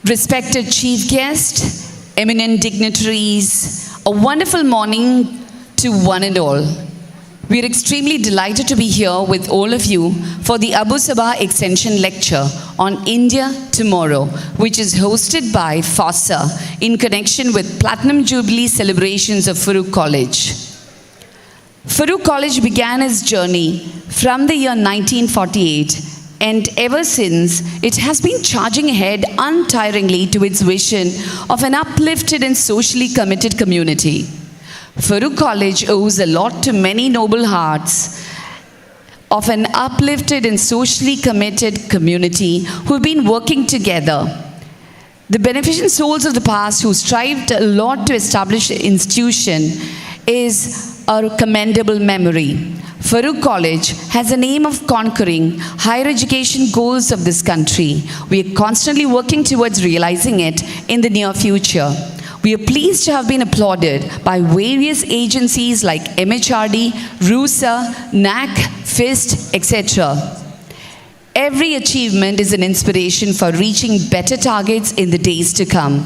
respected chief guest, eminent dignitaries, a wonderful morning to one and all. We are extremely delighted to be here with all of you for the Abussabah Extension Lecture on India Tomorrow, which is hosted by FOSSA in connection with Platinum Jubilee celebrations of Farook College. Farook College began its journey from the year 1948, and ever since, it has been charging ahead untiringly to its vision of an uplifted and socially committed community. Farook College owes a lot to many noble hearts of an uplifted and socially committed community who've been working together. The beneficent souls of the past who strived a lot to establish the institution is a commendable memory. Farook College has an aim of conquering higher education goals of this country. We are constantly working towards realizing it in the near future. We are pleased to have been applauded by various agencies like MHRD, RUSA, NAC, FIST, etc. Every achievement is an inspiration for reaching better targets in the days to come.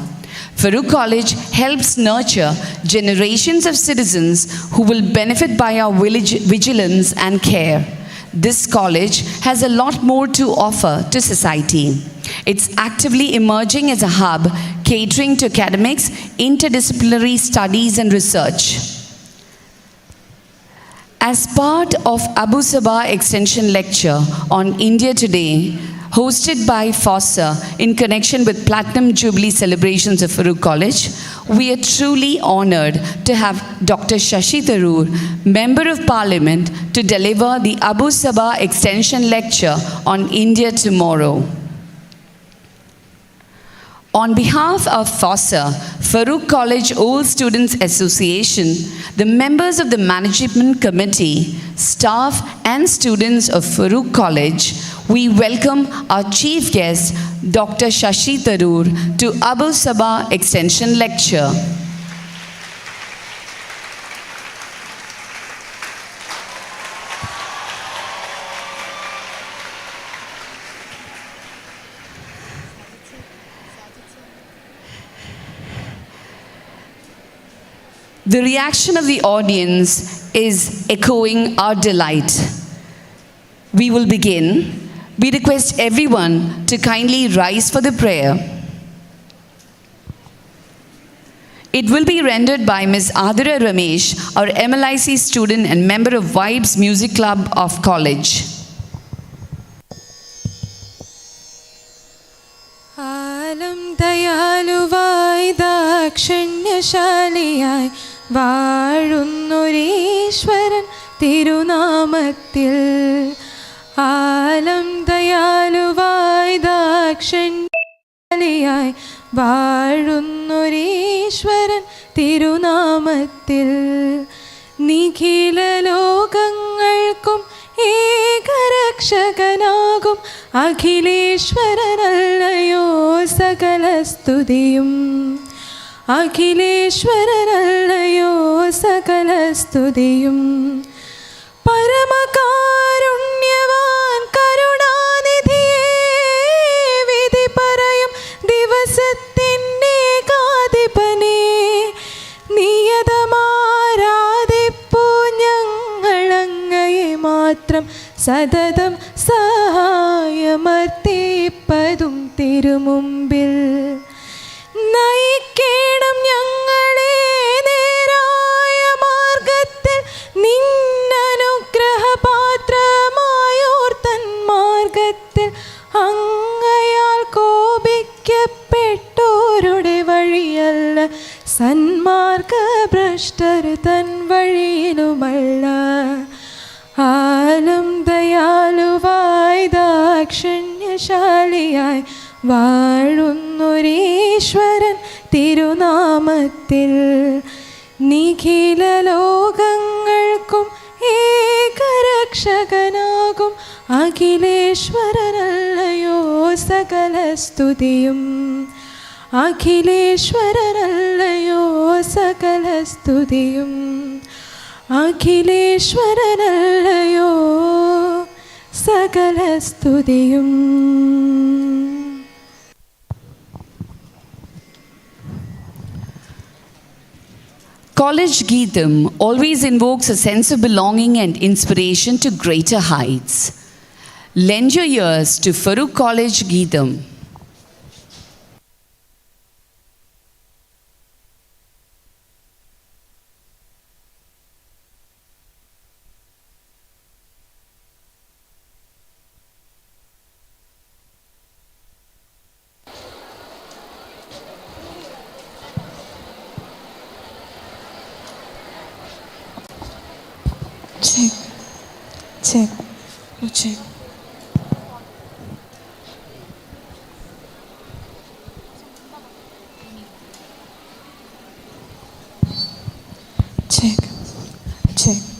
Farook College helps nurture generations of citizens who will benefit by our vigilance and care. This college has a lot more to offer to society. It's actively emerging as a hub catering to academics, interdisciplinary studies and research. As part of Abussabah Extension Lecture on India Today, hosted by FOSSA in connection with Platinum Jubilee celebrations of Farook College, we are truly honored to have Dr. Shashi Tharoor, Member of Parliament, to deliver the Abussabah Extension Lecture on India Tomorrow. On behalf of FOSSA, Farook College Old Students Association, the members of the Management Committee, staff and students of Farook College, we welcome our chief guest, Dr. Shashi Tharoor, to Abussabah Extension Lecture. The reaction of the audience is echoing our delight. We will begin. We request everyone to kindly rise for the prayer. It will be rendered by Ms. Adira Ramesh, our MLIC student and member of Vibes Music Club of College. Alam dayaluvai dakshanyashaliyai വാഴുന്നൊരീശ്വരൻ തിരുനാമത്തിൽ ആലം ദയാലുവായി ദാക്ഷണ്യായി വാഴുന്നൊരീശ്വരൻ തിരുനാമത്തിൽ നിഖില ലോകങ്ങൾക്കും ഏകരക്ഷകനാകും അഖിലേശ്വരനല്ലയോ സകല സ്തുതിയും അഖിലേശ്വരനല്ലയോ സകല സ്തുതിയും പരമകാരുണ്യവാൻ കരുണാനിധിയേ വിധി പറയും ദിവസത്തിൻ്റെ കാതിപനേ നിയതമാരാധിപ്പൂ ഞങ്ങളങ്ങയെ മാത്രം സതതം സഹായമർത്തിപ്പതും തിരുമുമ്പിൽ നയിക്കേണം ഞങ്ങളെ നേരായ മാർഗത്തിൽ നിന്നനുഗ്രഹപാത്രമായോർ തൻ മാർഗത്തിൽ അങ്ങയാൽ കോപിക്കപ്പെട്ടോരുടെ വഴിയല്ല സന്മാർഗഭ്രഷ്ടർ തൻ വഴിയിലുമല്ല ആലം ദയാലുവായി ദാക്ഷണ്യശാലിയായി വാഴുന്നൊരീശ്വരൻ തിരുനാമത്തിൽ നിഖില ലോകങ്ങൾക്കും ഏകരക്ഷകനാകും അഖിലേശ്വരനല്ലയോ സകല സ്തുതിയും അഖിലേശ്വരനല്ലയോ സകല സ്തുതിയും അഖിലേശ്വരനല്ലയോ സകല സ്തുതിയും College Geetham always invokes a sense of belonging and inspiration to greater heights. Lend your ears to Farook College Geetham. Check, check, check. Check, check.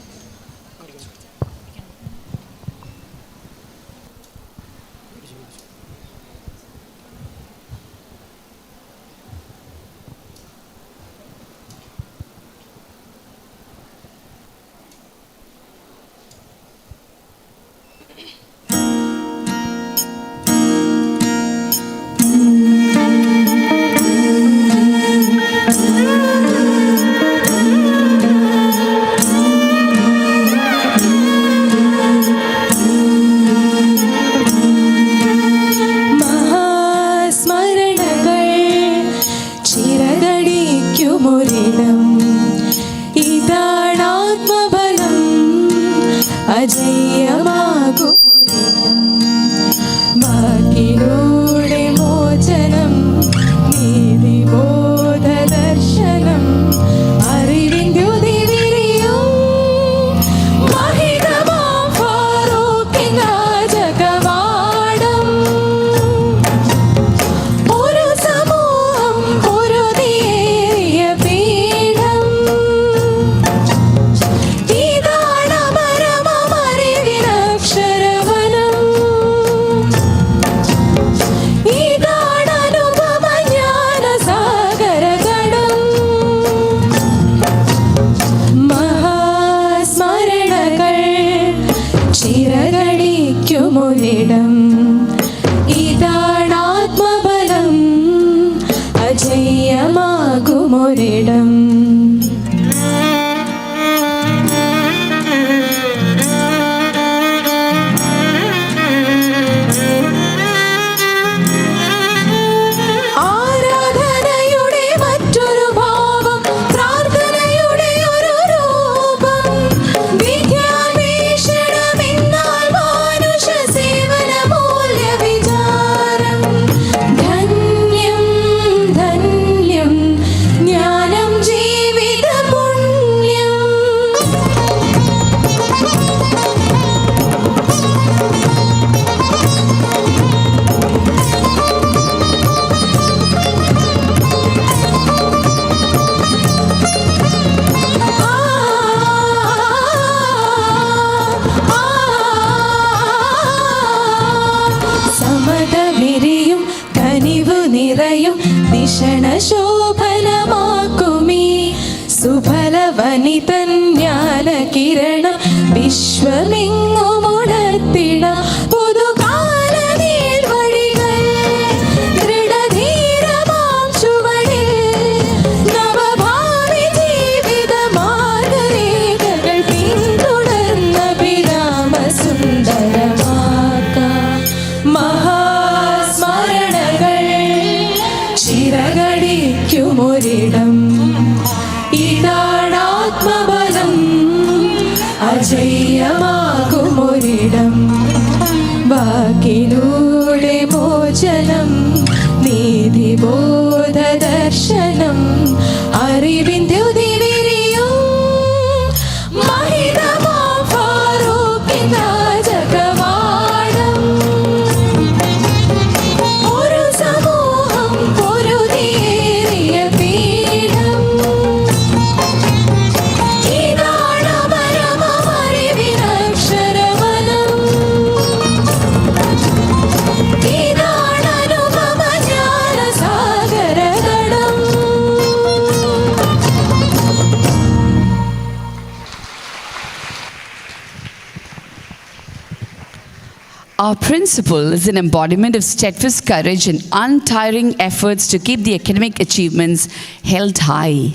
Our principal is an embodiment of steadfast courage and untiring efforts to keep the academic achievements held high.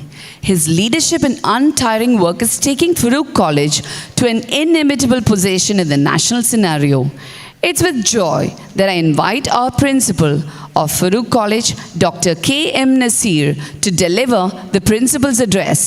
His leadership and untiring work is taking Farook College to an inimitable position in the national scenario. It's with joy that I invite our principal of Farook College, Dr. K.M. Nasir, to deliver the principal's address.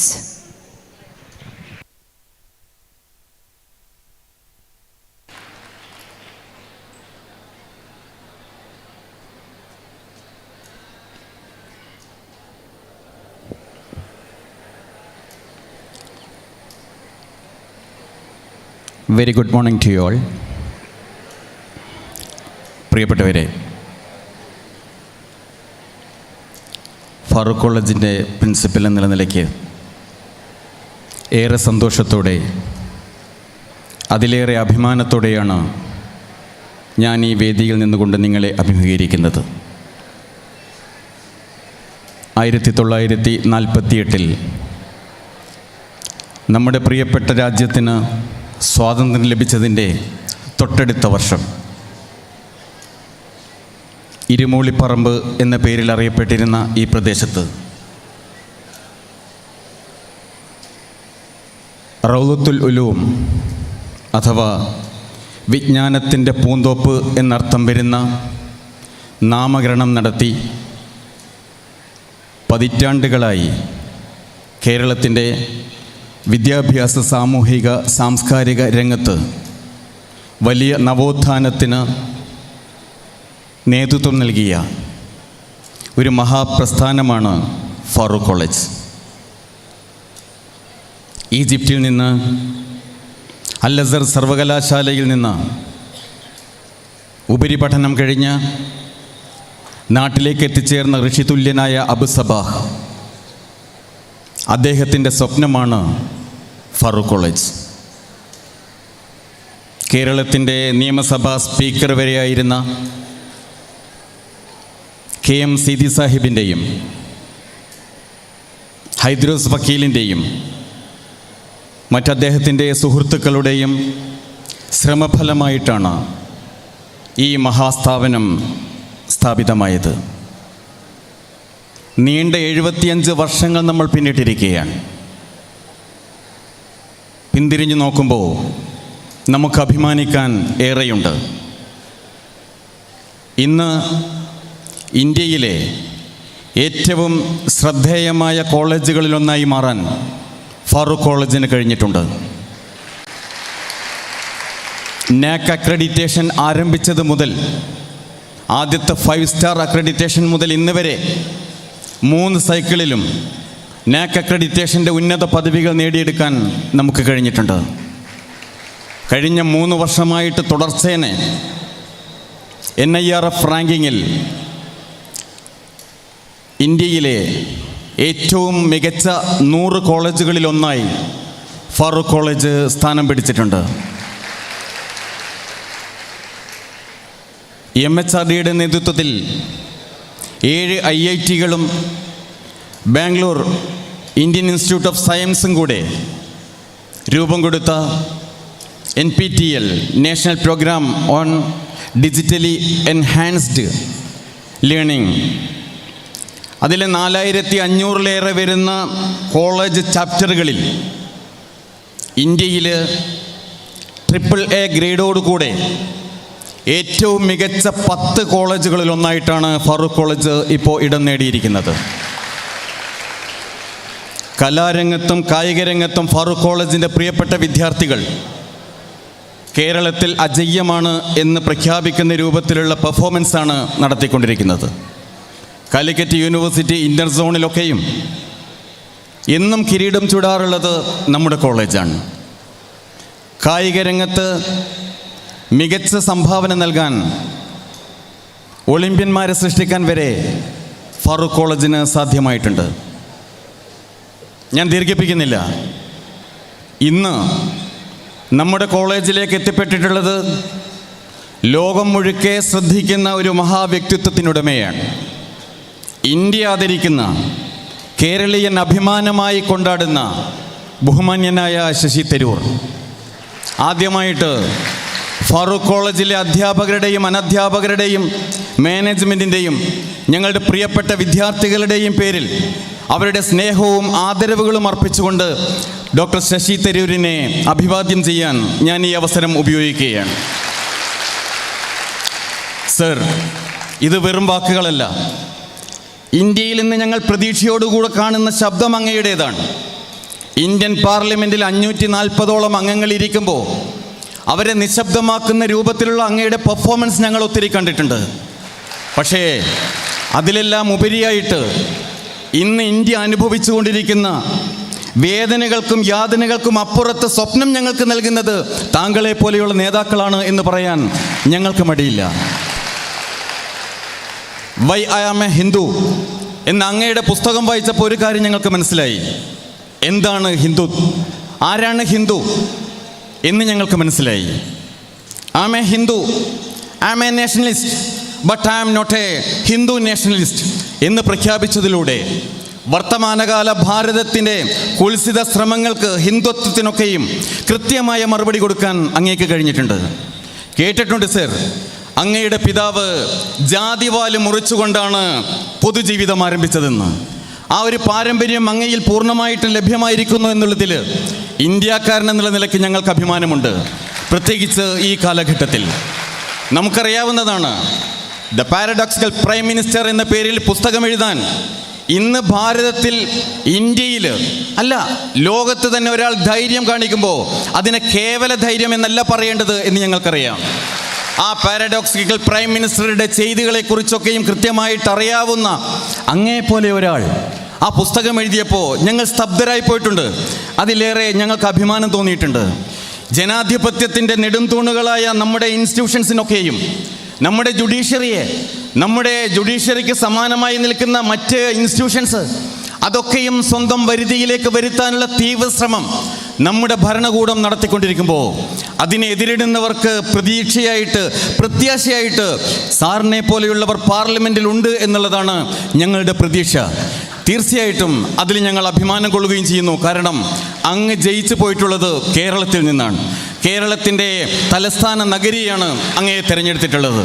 Very good morning to you all. പ്രിയപ്പെട്ടവരെ, ഫാറൂഖ് കോളേജിൻ്റെ principal എന്ന നിലയ്ക്ക് ഏറെ സന്തോഷത്തോടെ, അതിലേറെ അഭിമാനത്തോടെയാണ് ഞാൻ ഈ വേദിയിൽ നിന്നുകൊണ്ട് നിങ്ങളെ അഭിമുഖീകരിക്കുന്നത്. 1948 നമ്മുടെ പ്രിയപ്പെട്ട രാജ്യത്തിന് സ്വാതന്ത്ര്യം ലഭിച്ചതിൻ്റെ തൊട്ടടുത്ത വർഷം ഇരുമൂളിപ്പറമ്പ് എന്ന പേരിൽ അറിയപ്പെട്ടിരുന്ന ഈ പ്രദേശത്ത് റൗളത്തുൽ ഉലൂം അഥവാ വിജ്ഞാനത്തിൻ്റെ പൂന്തോപ്പ് എന്നർത്ഥം വരുന്ന നാമകരണം നടത്തി പതിറ്റാണ്ടുകളായി കേരളത്തിൻ്റെ വിദ്യാഭ്യാസ, സാമൂഹിക, സാംസ്കാരിക രംഗത്ത് വലിയ നവോത്ഥാനത്തിന് നേതൃത്വം നൽകിയ ഒരു മഹാപ്രസ്ഥാനമാണ് ഫാറൂഖ് കോളേജ്. ഈജിപ്തിൽ നിന്ന് അൽ അസർ സർവകലാശാലയിൽ നിന്ന് ഉപരിപഠനം കഴിഞ്ഞ് നാട്ടിലേക്ക് എത്തിച്ചേർന്ന ഋഷിതുല്യനായ അബുസബാഹ്, അദ്ദേഹത്തിൻ്റെ സ്വപ്നമാണ് ഫാറൂഖ് കോളേജ്. കേരളത്തിൻ്റെ നിയമസഭാ സ്പീക്കർ വരെയായിരുന്ന KM സീതി സാഹിബിൻ്റെയും ഹൈദ്രോസ് വക്കീലിൻ്റെയും മറ്റദ്ദേഹത്തിൻ്റെ സുഹൃത്തുക്കളുടെയും ശ്രമഫലമായിട്ടാണ് ഈ മഹാസ്ഥാപനം സ്ഥാപിതമായത്. നീണ്ട 75 വർഷങ്ങൾ നമ്മൾ പിന്നിട്ടിരിക്കുകയാണ്. പിന്തിരിഞ്ഞു നോക്കുമ്പോൾ നമുക്ക് അഭിമാനിക്കാൻ ഏറെയുണ്ട്. ഇന്ന് ഇന്ത്യയിലെ ഏറ്റവും ശ്രദ്ധേയമായ കോളേജുകളിലൊന്നായി മാറാൻ ഫാറൂഖ് കോളേജിന് കഴിഞ്ഞിട്ടുണ്ട്. NAC അക്രഡിറ്റേഷൻ ആരംഭിച്ചത് മുതൽ, ആദ്യത്തെ 5 സ്റ്റാർ അക്രഡിറ്റേഷൻ മുതൽ ഇന്ന് വരെ 3 സൈക്കിളിലും NAC അക്രഡിറ്റേഷൻ്റെ ഉന്നത പദവികൾ നേടിയെടുക്കാൻ നമുക്ക് കഴിഞ്ഞിട്ടുണ്ട്. കഴിഞ്ഞ 3 വർഷമായിട്ട് തുടർച്ചേനെ NIRF റാങ്കിങ്ങിൽ ഇന്ത്യയിലെ ഏറ്റവും മികച്ച 100 കോളേജുകളിലൊന്നായി ഫാറൂഖ് കോളേജ് സ്ഥാനം പിടിച്ചിട്ടുണ്ട്. MHRDയുടെ നേതൃത്വത്തിൽ 7 IITകളും ബാംഗ്ലൂർ ഇന്ത്യൻ ഇൻസ്റ്റിറ്റ്യൂട്ട് ഓഫ് സയൻസും കൂടെ രൂപം കൊടുത്ത NPTEL National Programme on Digitally Enhanced Learning, അതിലെ 4500-ലേറെ വരുന്ന കോളേജ് ചാപ്റ്ററുകളിൽ ഇന്ത്യയിൽ AAA ഗ്രേഡോടുകൂടെ ഏറ്റവും മികച്ച 10 കോളേജുകളിലൊന്നായിട്ടാണ് ഫാറൂഖ് കോളേജ് ഇപ്പോൾ ഇടം നേടിയിരിക്കുന്നത്. കലാരംഗത്തും കായിക രംഗത്തും ഫാറൂഖ് കോളേജിൻ്റെ പ്രിയപ്പെട്ട വിദ്യാർത്ഥികൾ കേരളത്തിൽ അജയ്യമാണ് എന്ന് പ്രഖ്യാപിക്കുന്ന രൂപത്തിലുള്ള പെർഫോമൻസാണ് നടത്തിക്കൊണ്ടിരിക്കുന്നത്. കാലിക്കറ്റ് യൂണിവേഴ്സിറ്റി ഇൻ്റർ സോണിലൊക്കെയും എന്നും കിരീടം ചൂടാറുള്ളത് നമ്മുടെ കോളേജാണ്. കായിക രംഗത്ത് മികച്ച സംഭാവന നൽകാൻ, ഒളിമ്പ്യന്മാരെ സൃഷ്ടിക്കാൻ വരെ ഫാറൂഖ് കോളേജിന് സാധ്യമായിട്ടുണ്ട്. ഞാൻ ദീർഘിപ്പിക്കുന്നില്ല. ഇന്ന് നമ്മുടെ കോളേജിലേക്ക് എത്തിപ്പെട്ടിട്ടുള്ളത് ലോകം മുഴുക്കെ ശ്രദ്ധിക്കുന്ന ഒരു മഹാവ്യക്തിത്വത്തിനുടമയാണ്. ഇന്ത്യ ആദരിക്കുന്ന, കേരളീയൻ അഭിമാനമായി കൊണ്ടാടുന്ന ബഹുമാന്യനായ ശശി തരൂർ. ആദ്യമായിട്ട് ഫാറൂഖ് കോളേജിലെ അധ്യാപകരുടെയും അനധ്യാപകരുടെയും മാനേജ്മെൻറ്റിൻ്റെയും ഞങ്ങളുടെ പ്രിയപ്പെട്ട വിദ്യാർത്ഥികളുടെയും പേരിൽ അവരുടെ സ്നേഹവും ആദരവുകളും അർപ്പിച്ചുകൊണ്ട് ഡോക്ടർ ശശി തരൂരിനെ അഭിവാദ്യം ചെയ്യാൻ ഞാൻ ഈ അവസരം ഉപയോഗിക്കുകയാണ്. സർ, ഇത് വെറും വാക്കുകളല്ല. ഇന്ത്യയിൽ ഇന്ന് ഞങ്ങൾ പ്രതീക്ഷയോടുകൂടെ കാണുന്ന ശബ്ദം അങ്ങയുടേതാണ്. ഇന്ത്യൻ പാർലമെൻറ്റിൽ 540ഓളം അംഗങ്ങൾ ഇരിക്കുമ്പോൾ അവരെ നിശബ്ദമാക്കുന്ന രൂപത്തിലുള്ള അങ്ങയുടെ പെർഫോമൻസ് ഞങ്ങൾ ഒത്തിരി കണ്ടിട്ടുണ്ട്. പക്ഷേ അതിലെല്ലാം ഉപരിയായിട്ട് ഇന്ന് ഇന്ത്യ അനുഭവിച്ചുകൊണ്ടിരിക്കുന്ന വേദനകൾക്കും യാതനകൾക്കും അപ്പുറത്ത് സ്വപ്നം ഞങ്ങൾക്ക് നൽകുന്നത് താങ്കളെ പോലെയുള്ള നേതാക്കളാണ് എന്ന് പറയാൻ ഞങ്ങൾക്ക് മടിയില്ല. Why I am a Hindu എന്ന അങ്ങയുടെ പുസ്തകം വായിച്ചപ്പോൾ ഒരു കാര്യം ഞങ്ങൾക്ക് മനസ്സിലായി. എന്താണ് ഹിന്ദു, ആരാണ് ഹിന്ദു എന്ന് ഞങ്ങൾക്ക് മനസ്സിലായി. I am a Hindu, I am a nationalist, but I am not a Hindu nationalist എന്ന് പ്രഖ്യാപിച്ചതിലൂടെ വർത്തമാനകാല ഭാരതത്തിൻ്റെ കുൽസിത ശ്രമങ്ങൾക്ക്, ഹിന്ദുത്വത്തിനൊക്കെയും കൃത്യമായ മറുപടി കൊടുക്കാൻ അങ്ങേക്ക് കഴിഞ്ഞിട്ടുണ്ട്. കേട്ടിട്ടുണ്ട് സർ, അങ്ങയുടെ പിതാവ് ജാതിവാല് മുറിച്ചുകൊണ്ടാണ് പൊതുജീവിതം ആരംഭിച്ചതെന്ന്. ആ ഒരു പാരമ്പര്യം അങ്ങയിൽ പൂർണ്ണമായിട്ടും ലഭ്യമായിരിക്കുന്നു എന്നുള്ളതിൽ ഇന്ത്യക്കാരൻ എന്നുള്ള നിലയ്ക്ക് ഞങ്ങൾക്ക് അഭിമാനമുണ്ട്. പ്രത്യേകിച്ച് ഈ കാലഘട്ടത്തിൽ നമുക്കറിയാവുന്നതാണ്, ദ പാരഡോക്സിക്കൽ പ്രൈം മിനിസ്റ്റർ എന്ന പേരിൽ പുസ്തകം എഴുതാൻ ഇന്ന് ഭാരതത്തിൽ, ഇന്ത്യയിൽ അല്ല ലോകത്ത് തന്നെ ഒരാൾ ധൈര്യം കാണിക്കുമ്പോൾ അതിനെ കേവല ധൈര്യം എന്നല്ല പറയേണ്ടത് എന്ന് ഞങ്ങൾക്കറിയാം. ആ പാരഡോക്സിക്കൽ പ്രൈം മിനിസ്റ്ററുടെ ചെയ്തികളെക്കുറിച്ചൊക്കെയും കൃത്യമായിട്ട് അറിയാവുന്ന അങ്ങേപ്പോലെ ഒരാൾ ആ പുസ്തകം എഴുതിയപ്പോൾ ഞങ്ങൾ സ്തബ്ധരായി പോയിട്ടുണ്ട്. അതിലേറെ ഞങ്ങൾക്ക് അഭിമാനം തോന്നിയിട്ടുണ്ട്. ജനാധിപത്യത്തിൻ്റെ നെടും തൂണുകളായ നമ്മുടെ ഇൻസ്റ്റിറ്റ്യൂഷൻസിനൊക്കെയും, നമ്മുടെ ജുഡീഷ്യറിക്ക് സമാനമായി നിൽക്കുന്ന മറ്റ് ഇൻസ്റ്റിറ്റ്യൂഷൻസ്, അതൊക്കെയും സ്വന്തം വരുതിയിലേക്ക് വരുത്താനുള്ള തീവ്ര ശ്രമം നമ്മുടെ ഭരണകൂടം നടത്തിക്കൊണ്ടിരിക്കുമ്പോൾ അതിനെ എതിരിടുന്നവർക്ക് പ്രത്യാശയായിട്ട് സാറിനെ പോലെയുള്ളവർ പാർലമെൻറ്റിലുണ്ട് എന്നുള്ളതാണ് ഞങ്ങളുടെ പ്രതീക്ഷ. തീർച്ചയായിട്ടും അതിൽ ഞങ്ങൾ അഭിമാനം കൊള്ളുകയും ചെയ്യുന്നു. കാരണം അങ്ങ് ജയിച്ചു പോയിട്ടുള്ളത് കേരളത്തിൽ നിന്നാണ്. കേരളത്തിൻ്റെ തലസ്ഥാന നഗരിയാണ് അങ്ങയെ തിരഞ്ഞെടുത്തിട്ടുള്ളത്.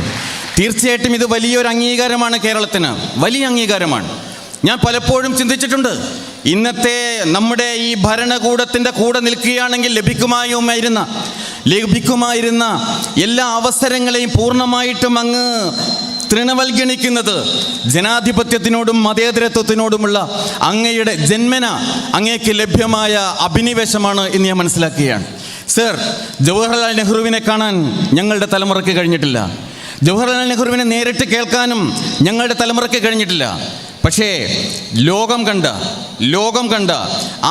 തീർച്ചയായിട്ടും ഇത് വലിയൊരു അംഗീകാരമാണ്, കേരളത്തിന് വലിയ അംഗീകാരമാണ്. ഞാൻ പലപ്പോഴും ചിന്തിച്ചിട്ടുണ്ട്, ഇന്നത്തെ നമ്മുടെ ഈ ഭരണകൂടത്തിൻ്റെ കൂടെ നിൽക്കുകയാണെങ്കിൽ ലഭിക്കുമായിരുന്ന എല്ലാ അവസരങ്ങളെയും പൂർണ്ണമായിട്ടും അങ്ങ് തൃണവൽഗണിക്കുന്നത് ജനാധിപത്യത്തിനോടും മതേതരത്വത്തിനോടുമുള്ള അങ്ങയുടെ ജന്മന അങ്ങേക്ക് ലഭ്യമായ അഭിനിവേശമാണ് എന്ന് ഞാൻ മനസ്സിലാക്കുകയാണ്. സർ, ജവഹർലാൽ നെഹ്റുവിനെ കാണാൻ ഞങ്ങളുടെ തലമുറയ്ക്ക് കഴിഞ്ഞിട്ടില്ല. ജവഹർലാൽ നെഹ്റുവിനെ നേരിട്ട് കേൾക്കാനും ഞങ്ങളുടെ തലമുറയ്ക്ക് കഴിഞ്ഞിട്ടില്ല. പക്ഷേ ലോകം കണ്ട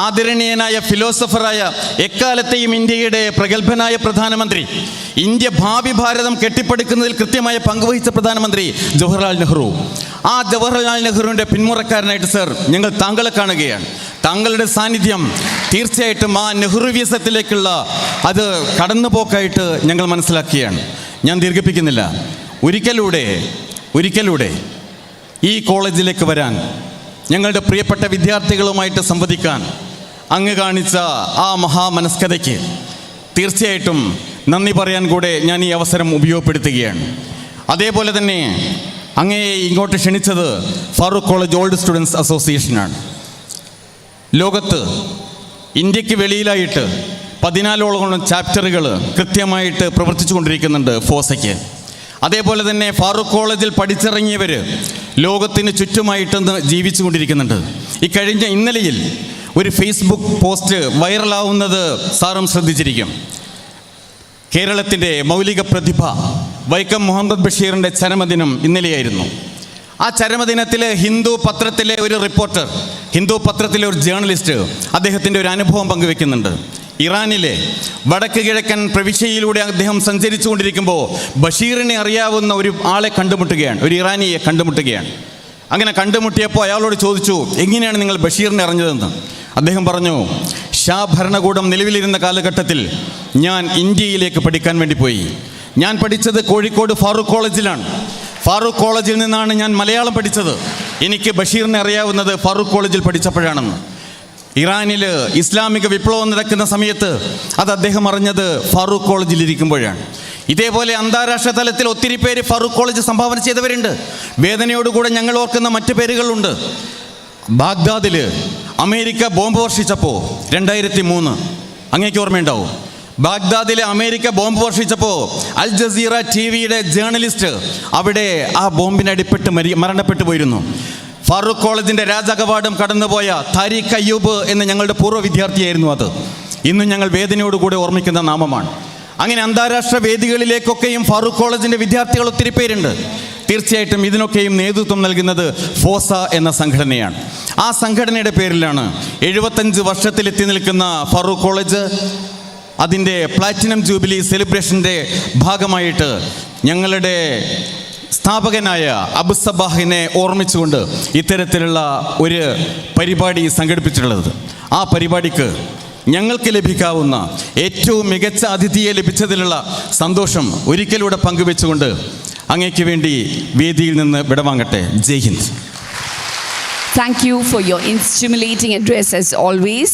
ആദരണീയനായ ഫിലോസഫറായ, എക്കാലത്തെയും ഇന്ത്യയുടെ പ്രഗത്ഭനായ പ്രധാനമന്ത്രി, ഇന്ത്യ ഭാവി ഭാരതം കെട്ടിപ്പടുക്കുന്നതിൽ കൃത്യമായ പങ്കുവഹിച്ച പ്രധാനമന്ത്രി ജവഹർലാൽ നെഹ്റു. ആ ജവഹർലാൽ നെഹ്റുവിൻ്റെ പിന്മുറക്കാരനായിട്ട് സർ ഞങ്ങൾ താങ്കളെ കാണുകയാണ്. താങ്കളുടെ സാന്നിധ്യം തീർച്ചയായിട്ടും ആ നെഹ്റുവിസത്തിലേക്കുള്ള അത് കടന്നുപോക്കായിട്ട് ഞങ്ങൾ മനസ്സിലാക്കുകയാണ്. ഞാൻ ദീർഘിപ്പിക്കുന്നില്ല. ഒരിക്കലൂടെ ഈ കോളേജിലേക്ക് വരാൻ, ഞങ്ങളുടെ പ്രിയപ്പെട്ട വിദ്യാർത്ഥികളുമായിട്ട് സംവദിക്കാൻ അങ്ങ് കാണിച്ച ആ മഹാമനസ്കതയ്ക്ക് തീർച്ചയായിട്ടും നന്ദി പറയാൻ കൂടെ ഞാൻ ഈ അവസരം ഉപയോഗപ്പെടുത്തുകയാണ്. അതേപോലെ തന്നെ അങ്ങയെ ഇങ്ങോട്ട് ക്ഷണിച്ചത് ഫാറൂഖ് കോളേജ് ഓൾഡ് സ്റ്റുഡൻസ് അസോസിയേഷനാണ്. ലോകത്ത് ഇന്ത്യക്ക് വെളിയിലായിട്ട് 14ഓളം ചാപ്റ്ററുകൾ കൃത്യമായിട്ട് പ്രവർത്തിച്ചു കൊണ്ടിരിക്കുന്നുണ്ട് ഫോസയ്ക്ക്. അതേപോലെ തന്നെ ഫാറൂഖ് കോളേജിൽ പഠിച്ചിറങ്ങിയവർ ലോകത്തിന് ചുറ്റുമായിട്ടൊന്ന് ജീവിച്ചു കൊണ്ടിരിക്കുന്നുണ്ട്. ഇന്നലെയിൽ ഒരു ഫേസ്ബുക്ക് പോസ്റ്റ് വൈറലാവുന്നത് സാറും ശ്രദ്ധിച്ചിരിക്കും. കേരളത്തിൻ്റെ മൗലിക പ്രതിഭ വൈക്കം മുഹമ്മദ് ബഷീറിൻ്റെ ചരമദിനം ഇന്നലെയായിരുന്നു. ആ ചരമദിനത്തിൽ ഹിന്ദു പത്രത്തിലെ ഒരു റിപ്പോർട്ടർ, ഹിന്ദു പത്രത്തിലെ ഒരു ജേർണലിസ്റ്റ് അദ്ദേഹത്തിൻ്റെ ഒരു അനുഭവം പങ്കുവെക്കുന്നുണ്ട്. ഇറാനിലെ വടക്ക് കിഴക്കൻ പ്രവിശ്യയിലൂടെ അദ്ദേഹം സഞ്ചരിച്ചു കൊണ്ടിരിക്കുമ്പോൾ ബഷീറിനെ അറിയാവുന്ന ഒരു ആളെ കണ്ടുമുട്ടുകയാണ്, ഒരു ഇറാനിയെ കണ്ടുമുട്ടുകയാണ്. അങ്ങനെ കണ്ടുമുട്ടിയപ്പോൾ അയാളോട് ചോദിച്ചു, എങ്ങനെയാണ് നിങ്ങൾ ബഷീറിനെ അറിഞ്ഞതെന്ന്. അദ്ദേഹം പറഞ്ഞു, ഷാ ഭരണകൂടം നിലവിലിരുന്ന കാലഘട്ടത്തിൽ ഞാൻ ഇന്ത്യയിലേക്ക് പഠിക്കാൻ വേണ്ടി പോയി. ഞാൻ പഠിച്ചത് കോഴിക്കോട് ഫാറൂഖ് കോളേജിലാണ്. ഫാറൂഖ് കോളേജിൽ നിന്നാണ് ഞാൻ മലയാളം പഠിച്ചത്. എനിക്ക് ബഷീറിനെ അറിയാവുന്നത് ഫാറൂഖ് കോളേജിൽ പഠിച്ചപ്പോഴാണെന്ന്. ഇറാനിൽ ഇസ്ലാമിക വിപ്ലവം നടക്കുന്ന സമയത്ത് അത് അദ്ദേഹം അറിഞ്ഞത് ഫാറൂഖ് കോളേജിൽ ഇരിക്കുമ്പോഴാണ്. ഇതേപോലെ അന്താരാഷ്ട്ര തലത്തിൽ ഒത്തിരി പേര് ഫാറൂഖ് കോളേജ് സംഭാവന ചെയ്തവരുണ്ട്. വേദനയോടുകൂടെ ഞങ്ങൾ ഓർക്കുന്ന മറ്റു പേരുകളുണ്ട്. ബാഗ്ദാദിൽ അമേരിക്ക ബോംബ് വർഷിച്ചപ്പോൾ 2003, അങ്ങേക്ക് ഓർമ്മയുണ്ടാവും. ബാഗ്ദാദിലെ അമേരിക്ക ബോംബ് വർഷിച്ചപ്പോൾ അൽ ജസീറ TV-യുടെ ജേർണലിസ്റ്റ് അവിടെ ആ ബോംബിനടിപ്പെട്ട് മരണപ്പെട്ടു പോയിരുന്നു. ഫാറൂഖ് കോളേജിൻ്റെ രാജകവാടം കടന്നുപോയ താരിഖ് അയ്യൂബ് എന്ന ഞങ്ങളുടെ പൂർവ്വ വിദ്യാർത്ഥിയായിരുന്നു അത്. ഇന്നും ഞങ്ങൾ വേദനയോടുകൂടെ ഓർമ്മിക്കുന്ന നാമമാണ്. അങ്ങനെ അന്താരാഷ്ട്ര വേദികളിലേക്കൊക്കെയും ഫാറൂഖ് കോളേജിൻ്റെ വിദ്യാർത്ഥികൾ ഒത്തിരി പേരുണ്ട്. തീർച്ചയായിട്ടും ഇതിനൊക്കെയും നേതൃത്വം നൽകുന്നത് ഫോസ എന്ന സംഘടനയാണ്. ആ സംഘടനയുടെ പേരിലാണ് 75 വർഷത്തിലെത്തി നിൽക്കുന്ന ഫാറൂഖ് കോളേജ് അതിൻ്റെ പ്ലാറ്റിനം ജൂബിലി സെലിബ്രേഷൻ്റെ ഭാഗമായിട്ട് ഞങ്ങളുടെ സ്ഥാപകനായ അബുസബാഹിനെ ഓർമ്മിച്ചുകൊണ്ട് ഇത്തരത്തിലുള്ള ഒരു പരിപാടി സംഘടിപ്പിച്ചിട്ടുള്ളത്. ആ പരിപാടിക്ക് ഞങ്ങൾക്ക് ലഭിക്കാവുന്ന ഏറ്റവും മികച്ച അതിഥിയെ ലഭിച്ചതിലുള്ള സന്തോഷം ഒരിക്കലൂടെ പങ്കുവെച്ചുകൊണ്ട് അങ്ങേക്ക് വേണ്ടി വേദിയിൽ നിന്ന് വിടവാങ്ങട്ടെ. ജയ് Hind. Thank you for your stimulating address as always.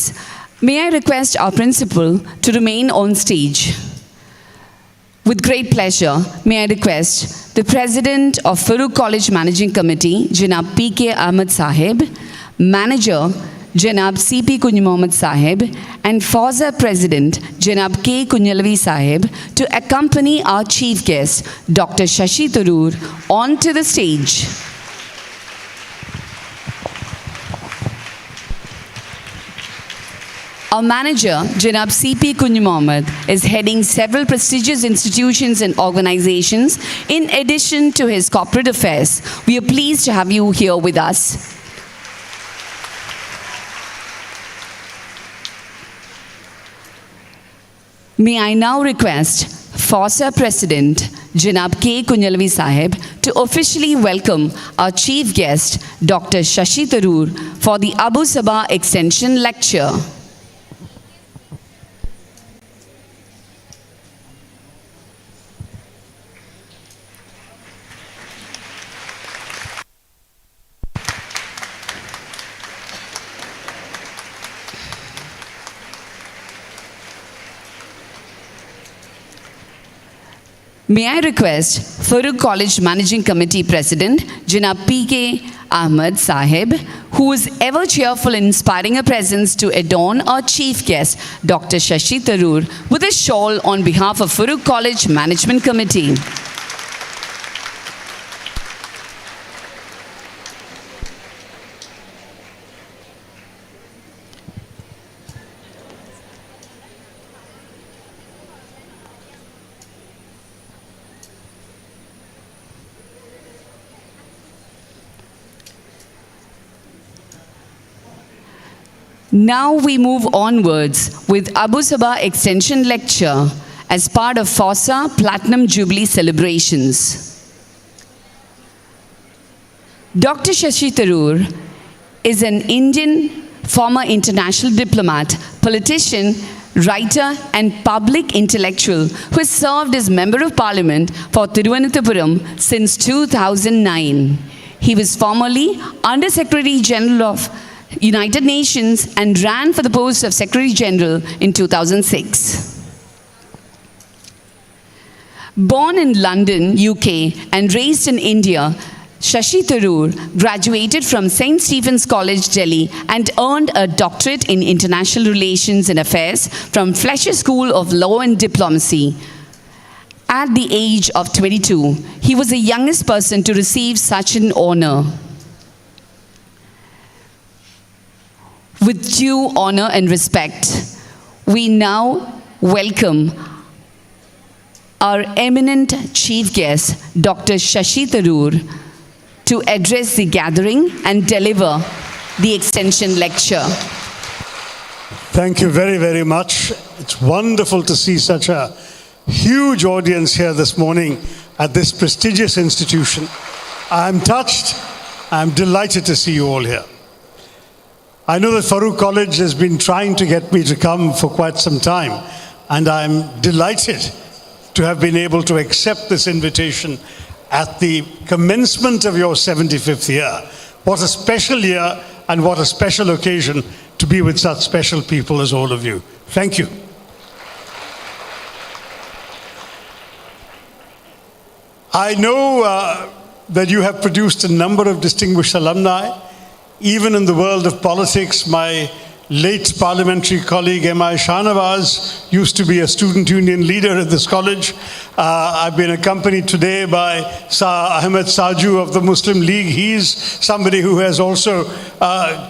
May I request our principal to remain on stage. With great pleasure, may I request the President of Farook College Managing Committee, Janab P.K. Ahmed Sahib, Manager, Janab C.P. Kuny Mohammed Sahib, and FOSA President, Janab K. Kunyalavi Sahib, to accompany our chief guest, Dr. Shashi Tharoor, onto the stage. Our manager, Janab C.P. Kuny Mohammed, is heading several prestigious institutions and organizations in addition to his corporate affairs. We are pleased to have you here with us. May I now request FOSA President, Janab K. Kunyalavi Sahib, to officially welcome our chief guest, Dr. Shashi Tharoor, for the Abussabah Extension Lecture. May I request Farook College Managing Committee President, Janab P.K. Ahmed Sahib, who is ever cheerful and inspiring a presence, to adorn our chief guest, Dr. Shashi Tharoor, with a shawl on behalf of Farook College Management Committee. Now we move onwards with Abussabah Extension Lecture as part of FOSA Platinum Jubilee celebrations. Dr. Shashi Tharoor is an Indian former international diplomat, politician, writer and public intellectual who has served as Member of Parliament for Thiruvananthapuram since 2009. He was formerly Under Secretary General of United Nations and ran for the post of Secretary General in 2006. Born in London, UK, and raised in India, Shashi Tharoor graduated from St. Stephen's College, Delhi, and earned a doctorate in International Relations and Affairs from Fletcher School of Law and Diplomacy. At the age of 22, he was the youngest person to receive such an honor. With due honor and respect, we now welcome our eminent chief guest, Dr. Shashi Tharoor, to address the gathering and deliver the extension lecture. Thank you very, very much. It's wonderful to see such a huge audience here this morning at this prestigious institution. I'm touched. I'm delighted to see you all here. I know that Farook College has been trying to get me to come for quite some time, and I'm delighted to have been able to accept this invitation at the commencement of your 75th year. What a special year and what a special occasion to be with such special people as all of you. Thank you. I know that you have produced a number of distinguished alumni, even in the world of politics. My late parliamentary colleague M.I. Shahnawaz used to be a student union leader at this college. I've been accompanied today by Ahmed Saju of the Muslim League. He's somebody who has also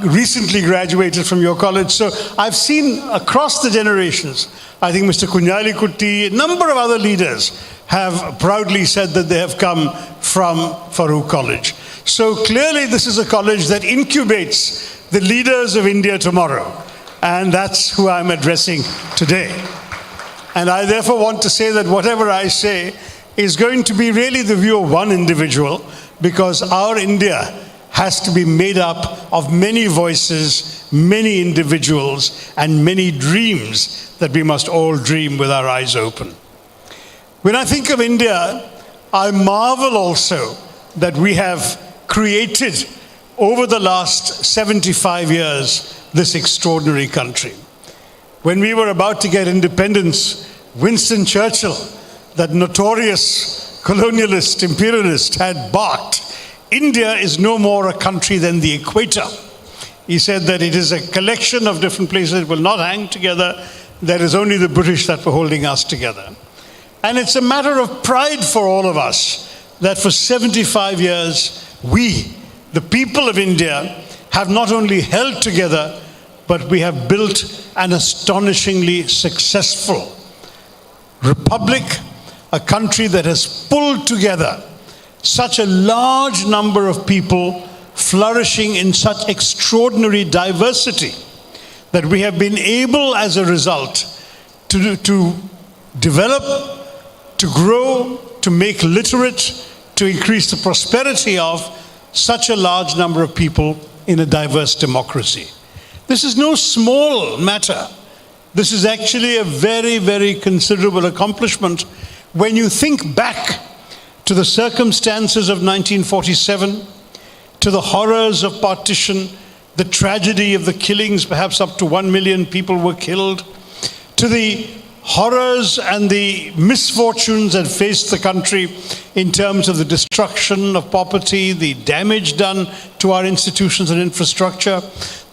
recently graduated from your college. So I've seen across the generations, I think Mr. Kunyali Kutti, a number of other leaders have proudly said that they have come from Farook College. So clearly this is a college that incubates the leaders of India tomorrow. And that's who I'm addressing today. And I therefore want to say that whatever I say is going to be really the view of one individual, because our India has to be made up of many voices, many individuals, and many dreams that we must all dream with our eyes open. When I think of India, I marvel also that we have created over the last 75 years this extraordinary country. When we were about to get independence, Winston Churchill, that notorious colonialist, imperialist, had barked, India is no more a country than the equator. He said that it is a collection of different places that will not hang together. There is only the British that were holding us together. And it's a matter of pride for all of us that for 75 years, we, the people of India, have not only held together, but we have built an astonishingly successful republic, a country that has pulled together such a large number of people flourishing in such extraordinary diversity that we have been able, as a result, to develop, to grow, to make literate, to increase the prosperity of such a large number of people in a diverse democracy. This is no small matter. This is actually a very, very considerable accomplishment when you think back to the circumstances of 1947, to the horrors of partition, the tragedy of the killings, perhaps up to 1 million people were killed, to the horrors and the misfortunes that faced the country in terms of the destruction of property, the damage done to our institutions and infrastructure,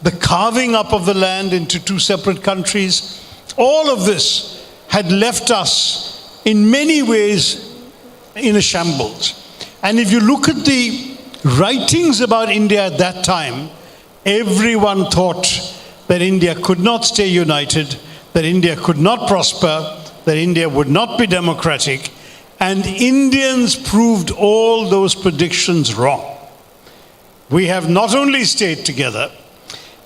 the carving up of the land into two separate countries. All of this had left us in many ways in a shambles. And if you look at the writings about India at that time, everyone thought that India could not stay united, that India could not prosper, that India would not be democratic, and Indians proved all those predictions wrong. We have not only stayed together,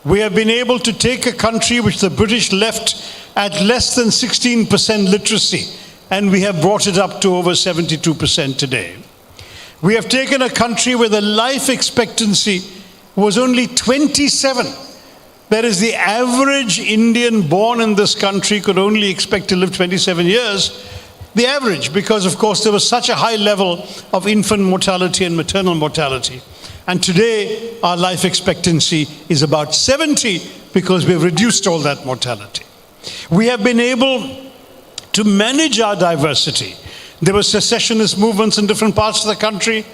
we have been able to take a country which the British left at less than 16% literacy, and we have brought it up to over 72% today. We have taken a country where the life expectancy was only 27. That is, the average Indian born in this country could only expect to live 27 years. The average, because of course there was such a high level of infant mortality and maternal mortality. And today our life expectancy is about 70 because we've reduced all that mortality. We have been able to manage our diversity. There were secessionist movements in different parts of the country.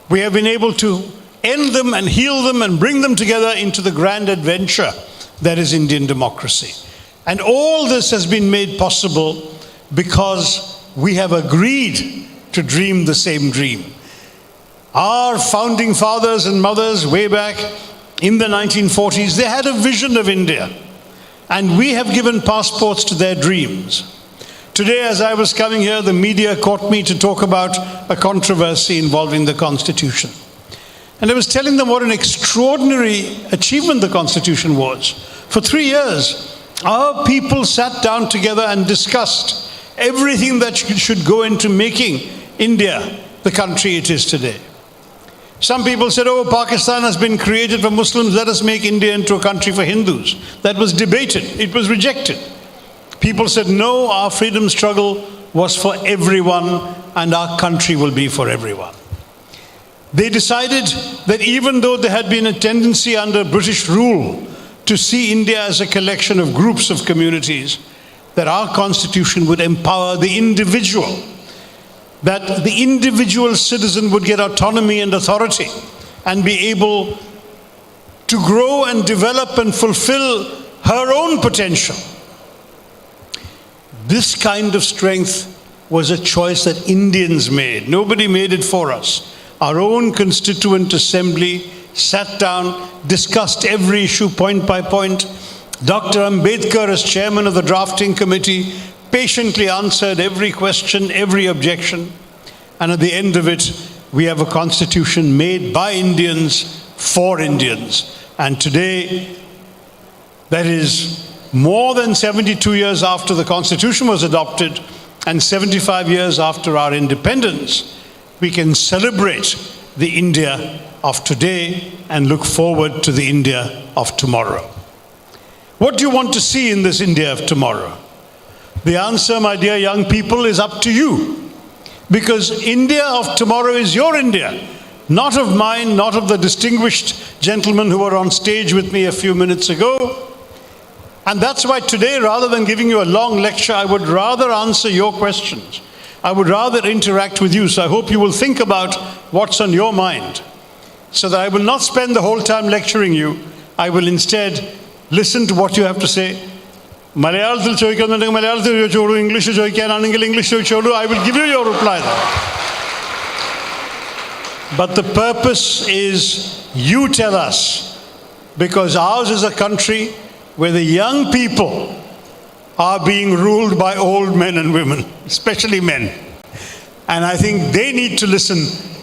We have been able to end them and heal them and bring them together into the grand adventure that is Indian democracy. And all this has been made possible because we have agreed to dream the same dream. Our founding fathers and mothers way back in the 1940s, they had a vision of India, and we have given passports to their dreams. Today, as I was coming here, the media caught me to talk about a controversy involving the Constitution. And I was telling them what an extraordinary achievement the Constitution was. For 3 years, our people sat down together and discussed everything that should go into making India the country it is today. Some people said, oh, Pakistan has been created for Muslims, let us make India into a country for Hindus. That was debated, it was rejected. People said, no, our freedom struggle was for everyone and our country will be for everyone. They decided that even though there had been a tendency under British rule to see India as a collection of groups of communities, that our constitution would empower the individual, that the individual citizen would get autonomy and authority and be able to grow and develop and fulfill her own potential. This kind of strength was a choice that Indians made. Nobody made it for us. Our own constituent assembly sat down, discussed every issue point by point. Dr. Ambedkar, as chairman of the drafting committee, patiently answered every question, every objection. And at the end of it, we have a constitution made by Indians for Indians. And today, that is more than 72 years after the constitution was adopted and 75 years after our independence, we can celebrate the India of today and look forward to the India of tomorrow. What do you want to see in this India of tomorrow? The answer, my dear young people, is up to you. Because India of tomorrow is your India, not of mine, not of the distinguished gentlemen who were on stage with me a few minutes ago. And that's why today, rather than giving you a long lecture, I would rather answer your questions. I would rather interact with you. So I hope you will think about what's on your mind, so that I will not spend the whole time lecturing you. I will instead listen to what you have to say. Malayalam ചോദിക്കുന്നുണ്ടെങ്കിൽ മലയാളത്തിൽ ചോദിച്ചോളൂ, English ചോദിക്കാനാണെങ്കിൽ English ചോദിച്ചോളൂ. I will give you your reply there. But the purpose is you tell us, because ours is a country where the young people are being ruled by old men and women, especially men. And I think they need to listen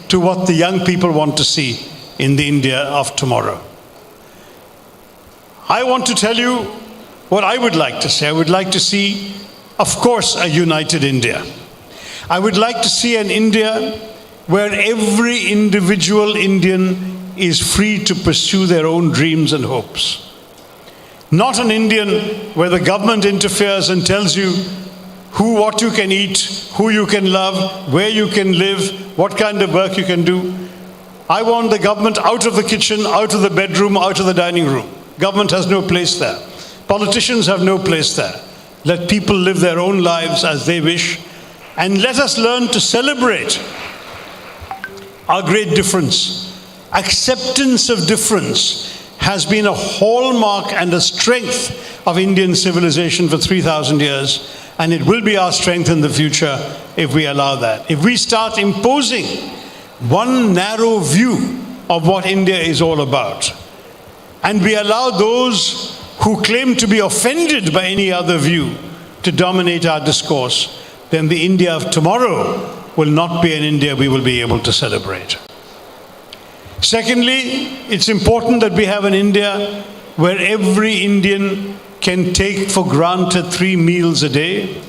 to what the young people want to see in the India of tomorrow. I want to tell you what I would like to say. I would like to see, of course, a united India. I would like to see an India where every individual Indian is free to pursue their own dreams and hopes. Not an Indian where the government interferes and tells you what you can eat, who you can love, where you can live, what kind of work you can do. I want the government out of the kitchen, out of the bedroom, out of the dining room. Government has no place there. Politicians have no place there. Let people live their own lives as they wish. And let us learn to celebrate our great difference. Acceptance of difference has been a hallmark and a strength of Indian civilization for 3,000 years. And it will be our strength in the future if we allow that. If we start imposing one narrow view of what India is all about, and we allow those who claim to be offended by any other view to dominate our discourse, then the India of tomorrow will not be an India we will be able to celebrate. Secondly, it's important that we have an India where every Indian can take for granted 3 meals a day,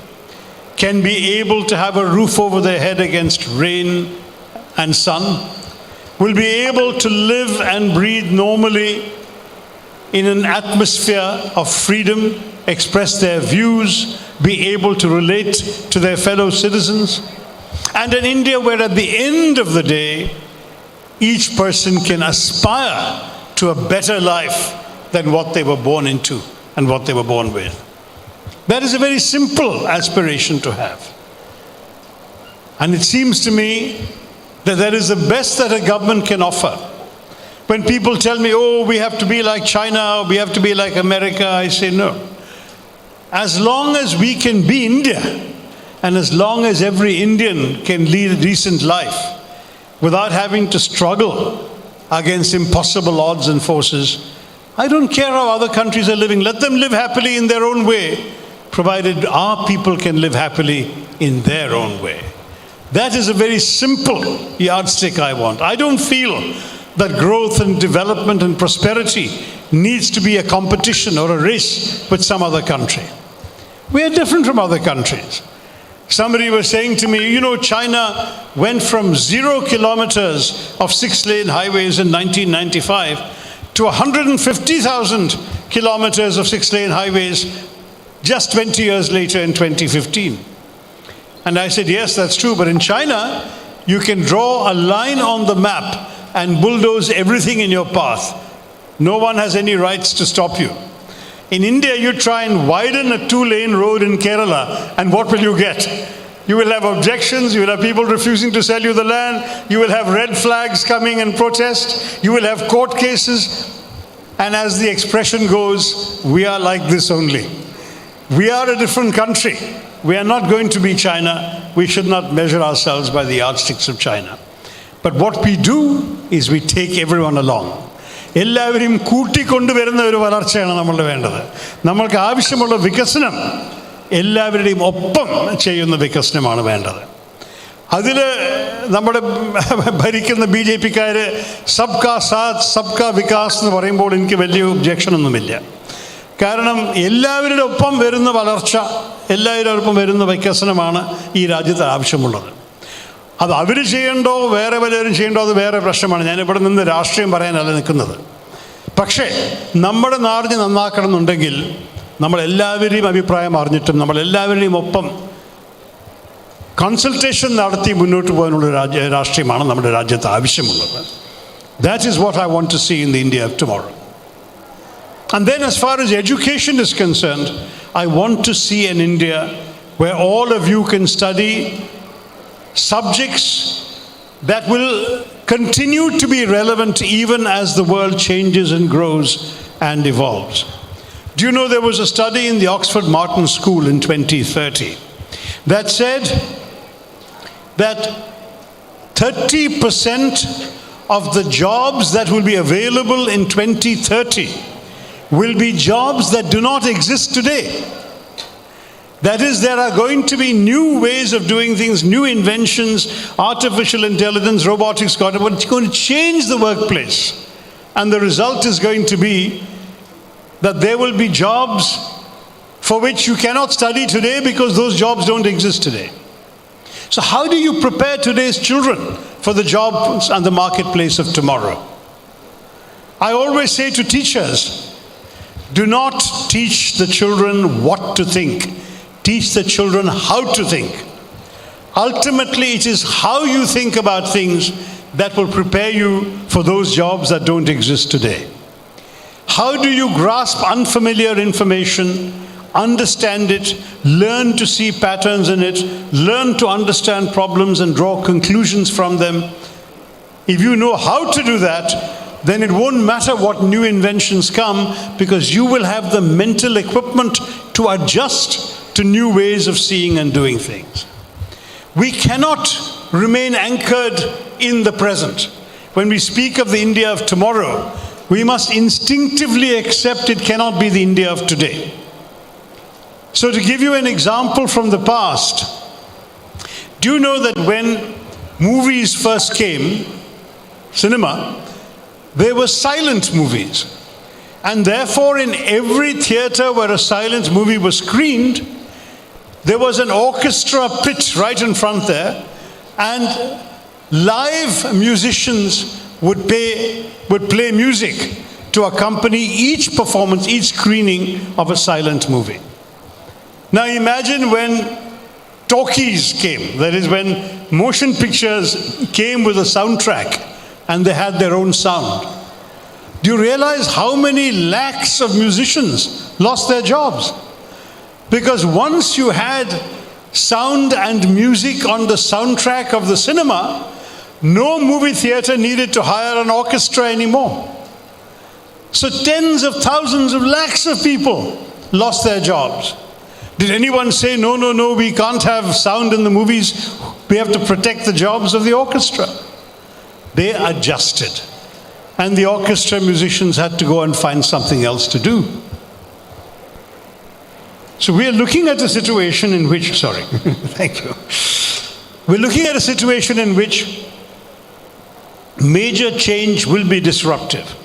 can be able to have a roof over their head against rain and sun, will be able to live and breathe normally in an atmosphere of freedom, express their views, be able to relate to their fellow citizens, and an India where at the end of the day, each person can aspire to a better life than what they were born into and what they were born with. That is a very simple aspiration to have. And it seems to me that that is the best that a government can offer. When people tell me, oh, we have to be like China, we have to be like America, I say no. As long as we can be India, and as long as every Indian can lead a decent life without having to struggle against impossible odds and forces, I don't care how other countries are living. Let them live happily in their own way, provided our people can live happily in their own way. That is a very simple yardstick I want. I don't feel that growth and development and prosperity needs to be a competition or a race with some other country. We are different from other countries. Somebody was saying to me, you know, China went from 0 kilometers of 6-lane highways in 1995 to 150,000 kilometers of 6-lane highways just 20 years later in 2015. And I said, yes, that's true. But in China, you can draw a line on the map and bulldoze everything in your path. No one has any rights to stop you. In India, you try and widen a 2-lane road in Kerala, and what will you get? You will have objections, you will have people refusing to sell you the land, you will have red flags coming and protest, you will have court cases. And as the expression goes, we are like this only. We are a different country. We are not going to be China. We should not measure ourselves by the yardsticks of China. But what we do is we take everyone along. എല്ലാവരെയും കൂട്ടിക്കൊണ്ടുവരുന്ന ഒരു വളർച്ചയാണ് നമ്മൾ വേണ്ടത്. നമ്മൾക്ക് ആവശ്യമുള്ള വികസനം എല്ലാവരുടെയും ഒപ്പം ചെയ്യുന്ന വികസനമാണ് വേണ്ടത്. അതിൽ നമ്മുടെ ഭരിക്കുന്ന BJP-ക്കാർ സബ്കാ സാത്ത് സബ്കാ വികാസ് എന്ന് പറയുമ്പോൾ എനിക്ക് വലിയ ഒബ്ജെക്ഷനൊന്നുമില്ല. കാരണം എല്ലാവരുടെ ഒപ്പം വരുന്ന വളർച്ച, എല്ലാവരുടെ ഒപ്പം വരുന്ന വികസനമാണ് ഈ രാജ്യത്ത് ആവശ്യമുള്ളത്. അത് അവർ ചെയ്യണ്ടോ വേറെ പലരും ചെയ്യണ്ടോ അത് വേറെ പ്രശ്നമാണ്. ഞാനിവിടെ നിന്ന് രാഷ്ട്രീയം പറയാനല്ല നിൽക്കുന്നത്. പക്ഷേ നമ്മുടെ നാടിനെ നന്നാക്കണമെന്നുണ്ടെങ്കിൽ നമ്മളെല്ലാവരെയും അഭിപ്രായം അറിഞ്ഞിട്ടും നമ്മളെല്ലാവരുടെയും ഒപ്പം കൺസൾട്ടേഷൻ നടത്തി മുന്നോട്ട് പോകാനുള്ള രാഷ്ട്രീയമാണ് നമ്മുടെ രാജ്യത്ത് ആവശ്യമുള്ളത്. That is what I want to see in the India of tomorrow. And then as far as education is concerned, I want to see an India where all of you can study subjects that will continue to be relevant even as the world changes and grows and evolves. Do you know there was a study in the Oxford Martin School in 2030 that said that 30% of the jobs that will be available in 2030 will be jobs that do not exist today. That is, there are going to be new ways of doing things, new inventions, artificial intelligence, robotics, but it's going to change the workplace. And the result is going to be that there will be jobs for which you cannot study today because those jobs don't exist today. So how do you prepare today's children for the jobs and the marketplace of tomorrow? I always say to teachers, do not teach the children what to think. Teach the children how to think. Ultimately, it is how you think about things that will prepare you for those jobs that don't exist today. How do you grasp unfamiliar information, understand it, learn to see patterns in it, learn to understand problems and draw conclusions from them? If you know how to do that, then it won't matter what new inventions come because you will have the mental equipment to adjust to new ways of seeing and doing things. We cannot remain anchored in the present. When we speak of the India of tomorrow, we must instinctively accept it cannot be the India of today. So to give you an example from the past, do you know that when movies first came, cinema, they were silent movies. And therefore in every theater where a silent movie was screened, there was an orchestra pit right in front there, and live musicians would play music to accompany each performance, each screening of a silent movie. Now imagine when talkies came, that is when motion pictures came with a soundtrack and they had their own sound. Do you realize how many lakhs of musicians lost their jobs? Because once you had sound and music on the soundtrack of the cinema, no movie theater needed to hire an orchestra anymore. So tens of thousands of lakhs of people lost their jobs. Did anyone say, no, we can't have sound in the movies, we have to protect the jobs of the orchestra? They adjusted. And the orchestra musicians had to go and find something else to do. So we are looking at a situation in which, thank you. We're looking at a situation in which major change will be disruptive.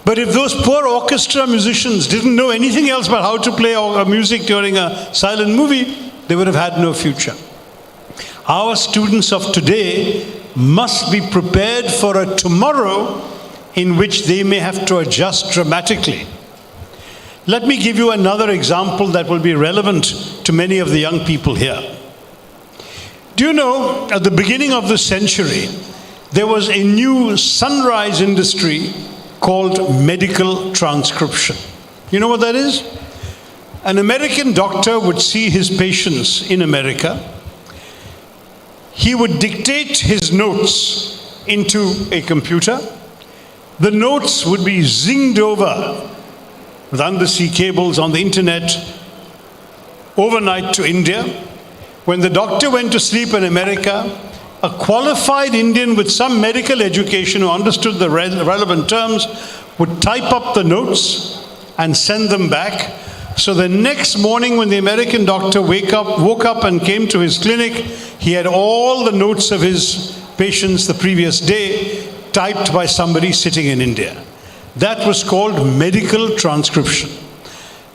But if those poor orchestra musicians didn't know anything else about how to play music during a silent movie, they would have had no future. Our students of today must be prepared for a tomorrow in which they may have to adjust dramatically. Let me give you another example that will be relevant to many of the young people here. Do you know, at the beginning of this century, there was a new sunrise industry called medical transcription. You know what that is? An American doctor would see his patients in America. He would dictate his notes into a computer. The notes would be zinged over with undersea cables on the internet overnight to India. When the doctor went to sleep in America, a qualified Indian with some medical education who understood the relevant terms would type up the notes and send them back. So the next morning when the American doctor woke up and came to his clinic, he had all the notes of his patients the previous day typed by somebody sitting in India. That was called medical transcription.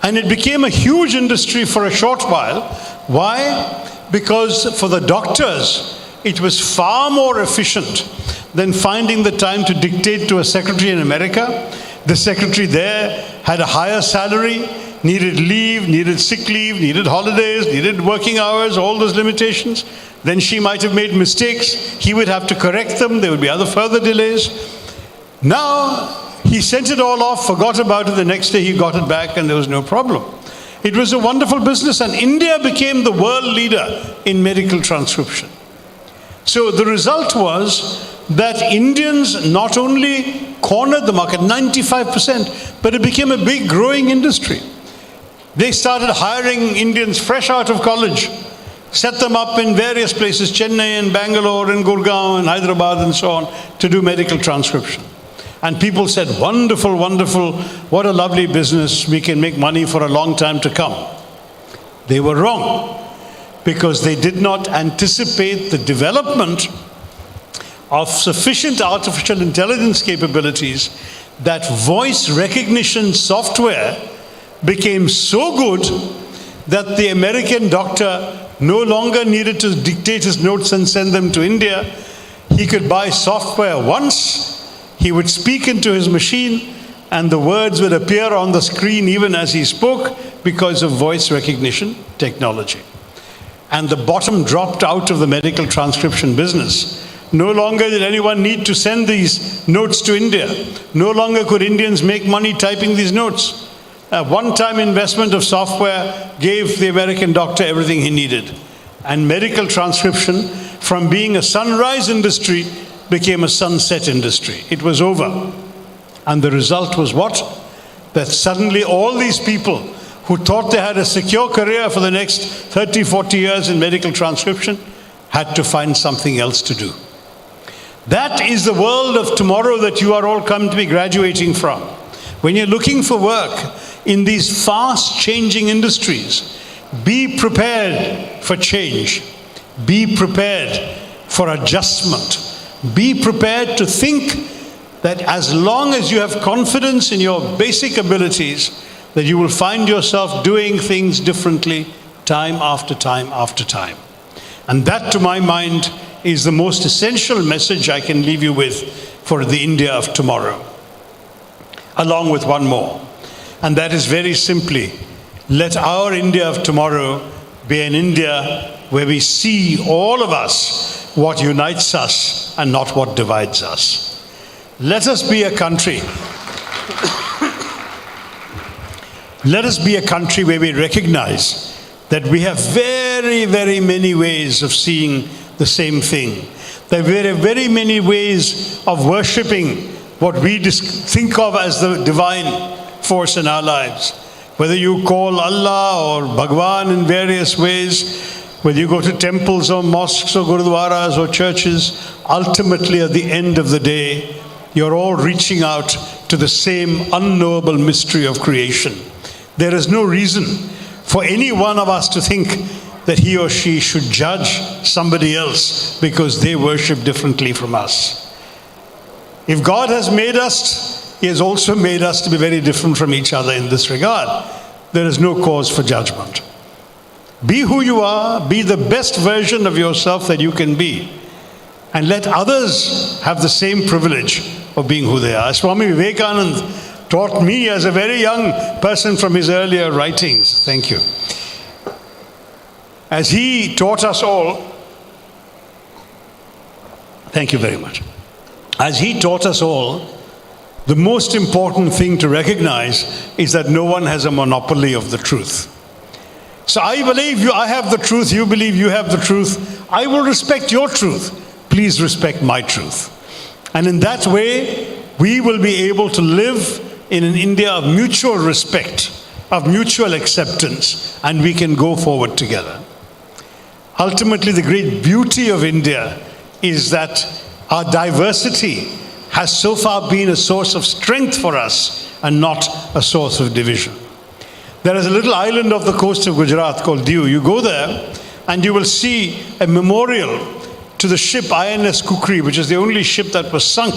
And it became a huge industry for a short while. Why? Because for the doctors, it was far more efficient than finding the time to dictate to a secretary in America. The secretary there had a higher salary, needed leave, needed sick leave, needed holidays, needed working hours, all those limitations. Then she might have made mistakes. He would have to correct them. There would be other further delays. Now, he sent it all off, forgot about it. The next day he got it back and there was no problem. It was a wonderful business, and India became the world leader in medical transcription. So the result was that Indians not only cornered the market, 95%, but it became a big growing industry. They started hiring Indians fresh out of college, set them up in various places, Chennai and Bangalore and Gurgaon and Hyderabad and so on, to do medical transcription. And people said, wonderful, wonderful, what a lovely business, we can make money for a long time to come. They were wrong, because they did not anticipate the development of sufficient artificial intelligence capabilities that voice recognition software became so good that the American doctor no longer needed to dictate his notes and send them to India. He could buy software once, he would speak into his machine, and the words would appear on the screen even as he spoke because of voice recognition technology. And the bottom dropped out of the medical transcription business. No longer did anyone need to send these notes to India. No longer could Indians make money typing these notes. A one-time investment of software gave the American doctor everything he needed. And medical transcription, from being a sunrise industry, became a sunset industry. It was over. And the result was what? That suddenly all these people who thought they had a secure career for the next 30, 40 years in medical transcription had to find something else to do. That is the world of tomorrow that you are all come to be graduating from. When you're looking for work in these fast-changing industries, be prepared for change. Be prepared for adjustment. Be prepared to think that as long as you have confidence in your basic abilities, that you will find yourself doing things differently time after time after time. And that, to my mind, is the most essential message I can leave you with for the India of tomorrow. Along with one more. And that is very simply, let our India of tomorrow be an India where we see all of us what unites us and not what divides us. Let us be a country. Let us be a country where we recognize that we have very, very many ways of seeing the same thing. There are very many ways of worshipping what we think of as the divine force in our lives. Whether you call Allah or Bhagwan in various ways, whether you go to temples or mosques or gurudwaras or churches, ultimately at the end of the day, you're all reaching out to the same unknowable mystery of creation. There is no reason for any one of us to think that he or she should judge somebody else because they worship differently from us. If God has made us, he has also made us to be very different from each other in this regard. There is no cause for judgment. Be who you are, be the best version of yourself that you can be, and let others have the same privilege of being who they are. Swami Vivekananda taught me as a very young person from his earlier writings. Thank you. As he taught us all, thank you very much. As he taught us all, the most important thing to recognize is that no one has a monopoly of the truth. So I believe I have the truth, you believe you have the truth. I will respect your truth. Please respect my truth. And in that way, we will be able to live in an India of mutual respect, of mutual acceptance, and we can go forward together. Ultimately, the great beauty of India is that our diversity has so far been a source of strength for us and not a source of division. There is a little island off the coast of Gujarat called Diu. You go there and you will see a memorial to the ship INS Kukri, which is the only ship that was sunk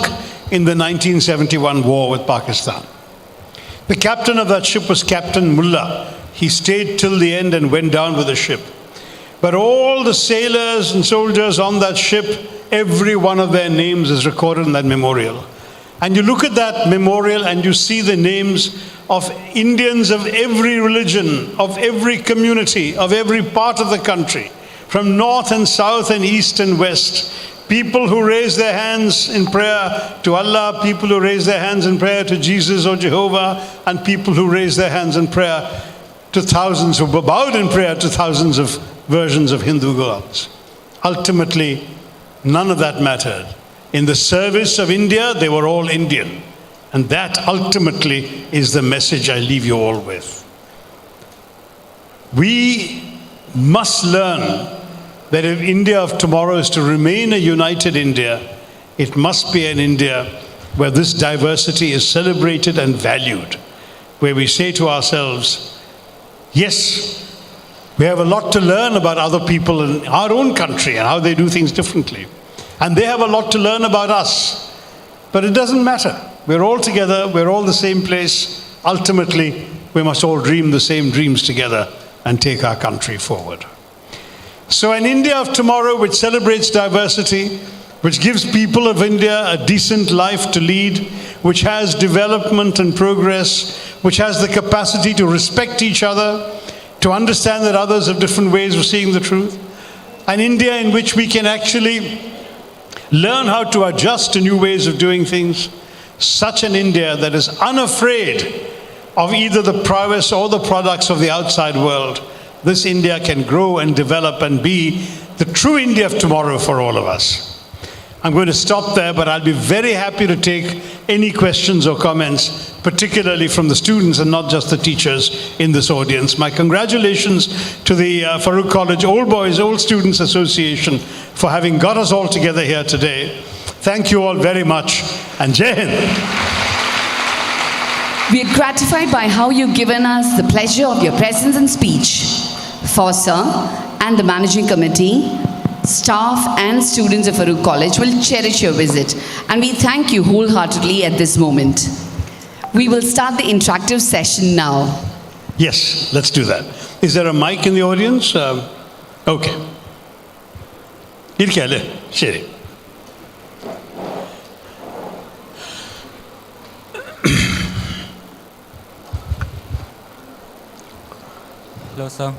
in the 1971 war with Pakistan. The captain of that ship was Captain Mullah. He stayed till the end and went down with the ship. But all the sailors and soldiers on that ship, every one of their names is recorded in that memorial. And you look at that memorial and you see the names of Indians of every religion, of every community, of every part of the country, from north and south and east and west. People who raise their hands in prayer to Allah, people who raise their hands in prayer to Jesus or Jehovah, and people who raise their hands in prayer to thousands, who bowed in prayer to thousands of versions of Hindu gods. Ultimately, none of that mattered. In the service of India, they were all Indian. And that ultimately is the message I leave you all with. We must learn that if India of tomorrow is to remain a united India, it must be an India where this diversity is celebrated and valued, where we say to ourselves, yes, we have a lot to learn about other people in our own country and how they do things differently. And they have a lot to learn about us. But it doesn't matter. We're all together, we're all the same place. Ultimately, we must all dream the same dreams together and take our country forward. So an India of tomorrow which celebrates diversity, which gives people of India a decent life to lead, which has development and progress, which has the capacity to respect each other, to understand that others have different ways of seeing the truth. An India in which we can actually learn how to adjust to new ways of doing things. Such an India that is unafraid of either the prowess or the products of the outside world. This India can grow and develop and be the true India of tomorrow for all of us. I'm going to stop there, but I'll be very happy to take any questions or comments, particularly from the students and not just the teachers in this audience. My congratulations to the Farook College Old Boys, Old Students Association for having got us all together here today. Thank you all very much, and Jai Hind. We are gratified by how you've given us the pleasure of your presence and speech. For Sir and the Managing Committee, staff and students of Farook College will cherish your visit, and we thank you wholeheartedly at this moment. We will start the interactive session now. Yes, let's do that. Is there a mic in the audience? Okay. Irkale, Sheri. Hello, sir.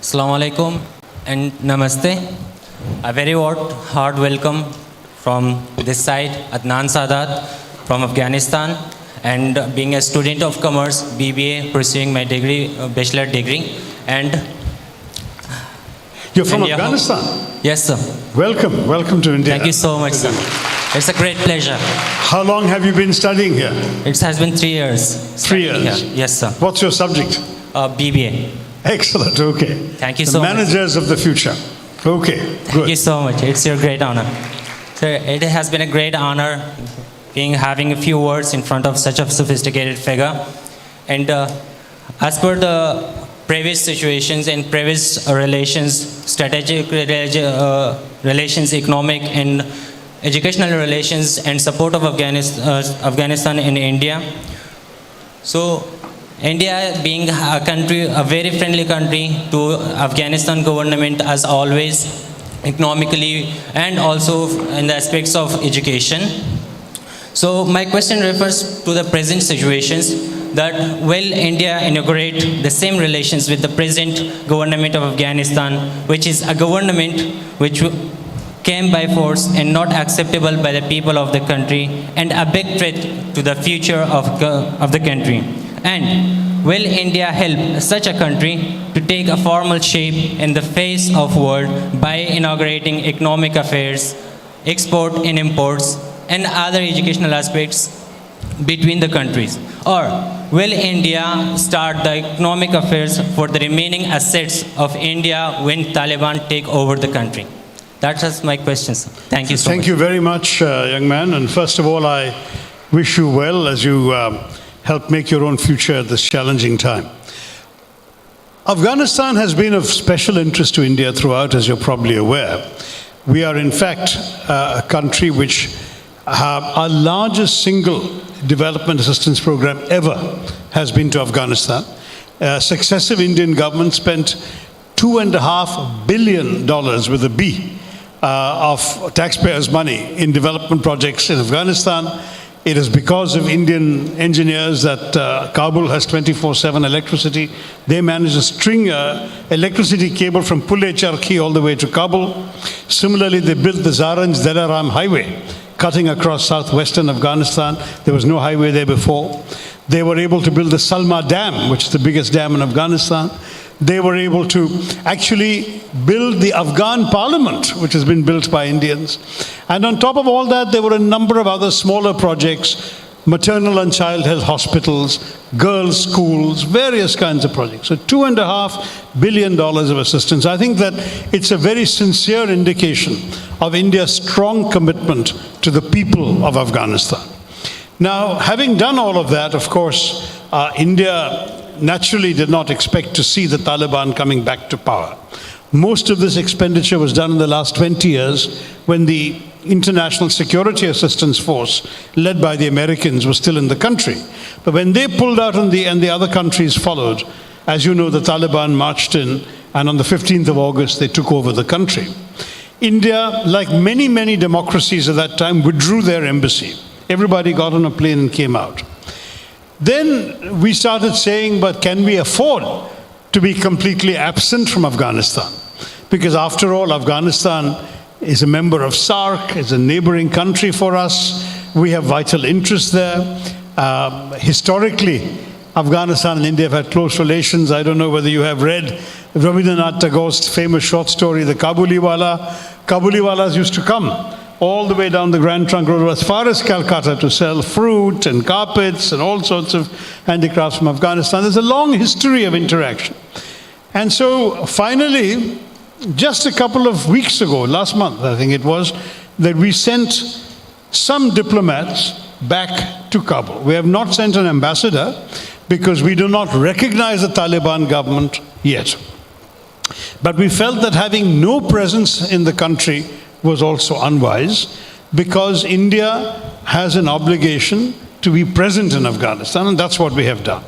Assalamu alaikum and namaste. A very hard welcome from this side, Adnan Sadat from Afghanistan, and being a student of commerce, BBA, pursuing my degree, bachelor degree, and You're from India. Afghanistan? Yes, sir. Welcome, welcome to India. Thank you so much, sir. It's a great pleasure. How long have you been studying here? It has been 3 years. 3 years? Here. Yes, sir. What's your subject? BBA. Excellent, okay. Thank you the so much. managers of the future. Okay, Thank good. you so much. It's your great honor. Sir, it has been a great honor having a few words in front of such a sophisticated figure. And as per the previous situations and previous relations, strategic relations, economic and educational relations, and support of Afghanistan in India. So India being a country, a very friendly country to Afghanistan government as always, economically and also in the aspects of education. So my question refers to the present situations that will India inaugurate the same relations with the present government of Afghanistan, which is a government which came by force and not acceptable by the people of the country and a big threat to the future of the country. And will India help such a country to take a formal shape in the face of world by inaugurating economic affairs, export and imports, and other educational aspects between the countries? Or will India start the economic affairs for the remaining assets of India when Taliban take over the country? That was my questions. Thank you so much. Thank you very much, young man. And first of all, I wish you well as you help make your own future at this challenging time. Afghanistan has been of special interest to India throughout, as you're probably aware. We are, in fact, a country which our largest single development assistance program ever has been to Afghanistan. Successive Indian governments spent $2.5 billion with a B of taxpayers' money in development projects in Afghanistan. It is because of Indian engineers that Kabul has 24/7 electricity. They managed to string electricity cable from Pule Charkhi all the way to Kabul. Similarly, they built the Zaranj-Delaram highway, cutting across southwestern Afghanistan. There was no highway there before. They were able to build the Salma Dam, which is the biggest dam in Afghanistan. They were able to actually build the Afghan parliament, which has been built by Indians. And on top of all that, there were a number of other smaller projects, maternal and child health hospitals, girls' schools, various kinds of projects. So $2.5 billion of assistance. I think that it's a very sincere indication of India's strong commitment to the people of Afghanistan. Now, having done all of that, of course, India naturally did not expect to see the Taliban coming back to power. Most of this expenditure was done in the last 20 years when the International Security Assistance Force, led by the Americans, was still in the country. But when they pulled out and the other countries followed, as you know, the Taliban marched in, and on the 15th of August, they took over the country. India, like many, many democracies at that time, withdrew their embassy. Everybody got on a plane and came out. Then we started saying, but can we afford to be completely absent from Afghanistan? Because after all, Afghanistan is a member of SAARC, is a neighboring country for us. We have vital interests there. Historically, Afghanistan and India have had close relations. I don't know whether you have read Rabindranath Tagore's famous short story, The Kabuliwala. Kabuliwalas used to come all the way down the Grand Trunk Road as far as Calcutta to sell fruit and carpets and all sorts of handicrafts from Afghanistan. There's a long history of interaction. And so finally, just a couple of weeks ago, last month I think it was, that we sent some diplomats back to Kabul. We have not sent an ambassador because we do not recognize the Taliban government yet. But we felt that having no presence in the country was also unwise, because India has an obligation to be present in Afghanistan, and that's what we have done.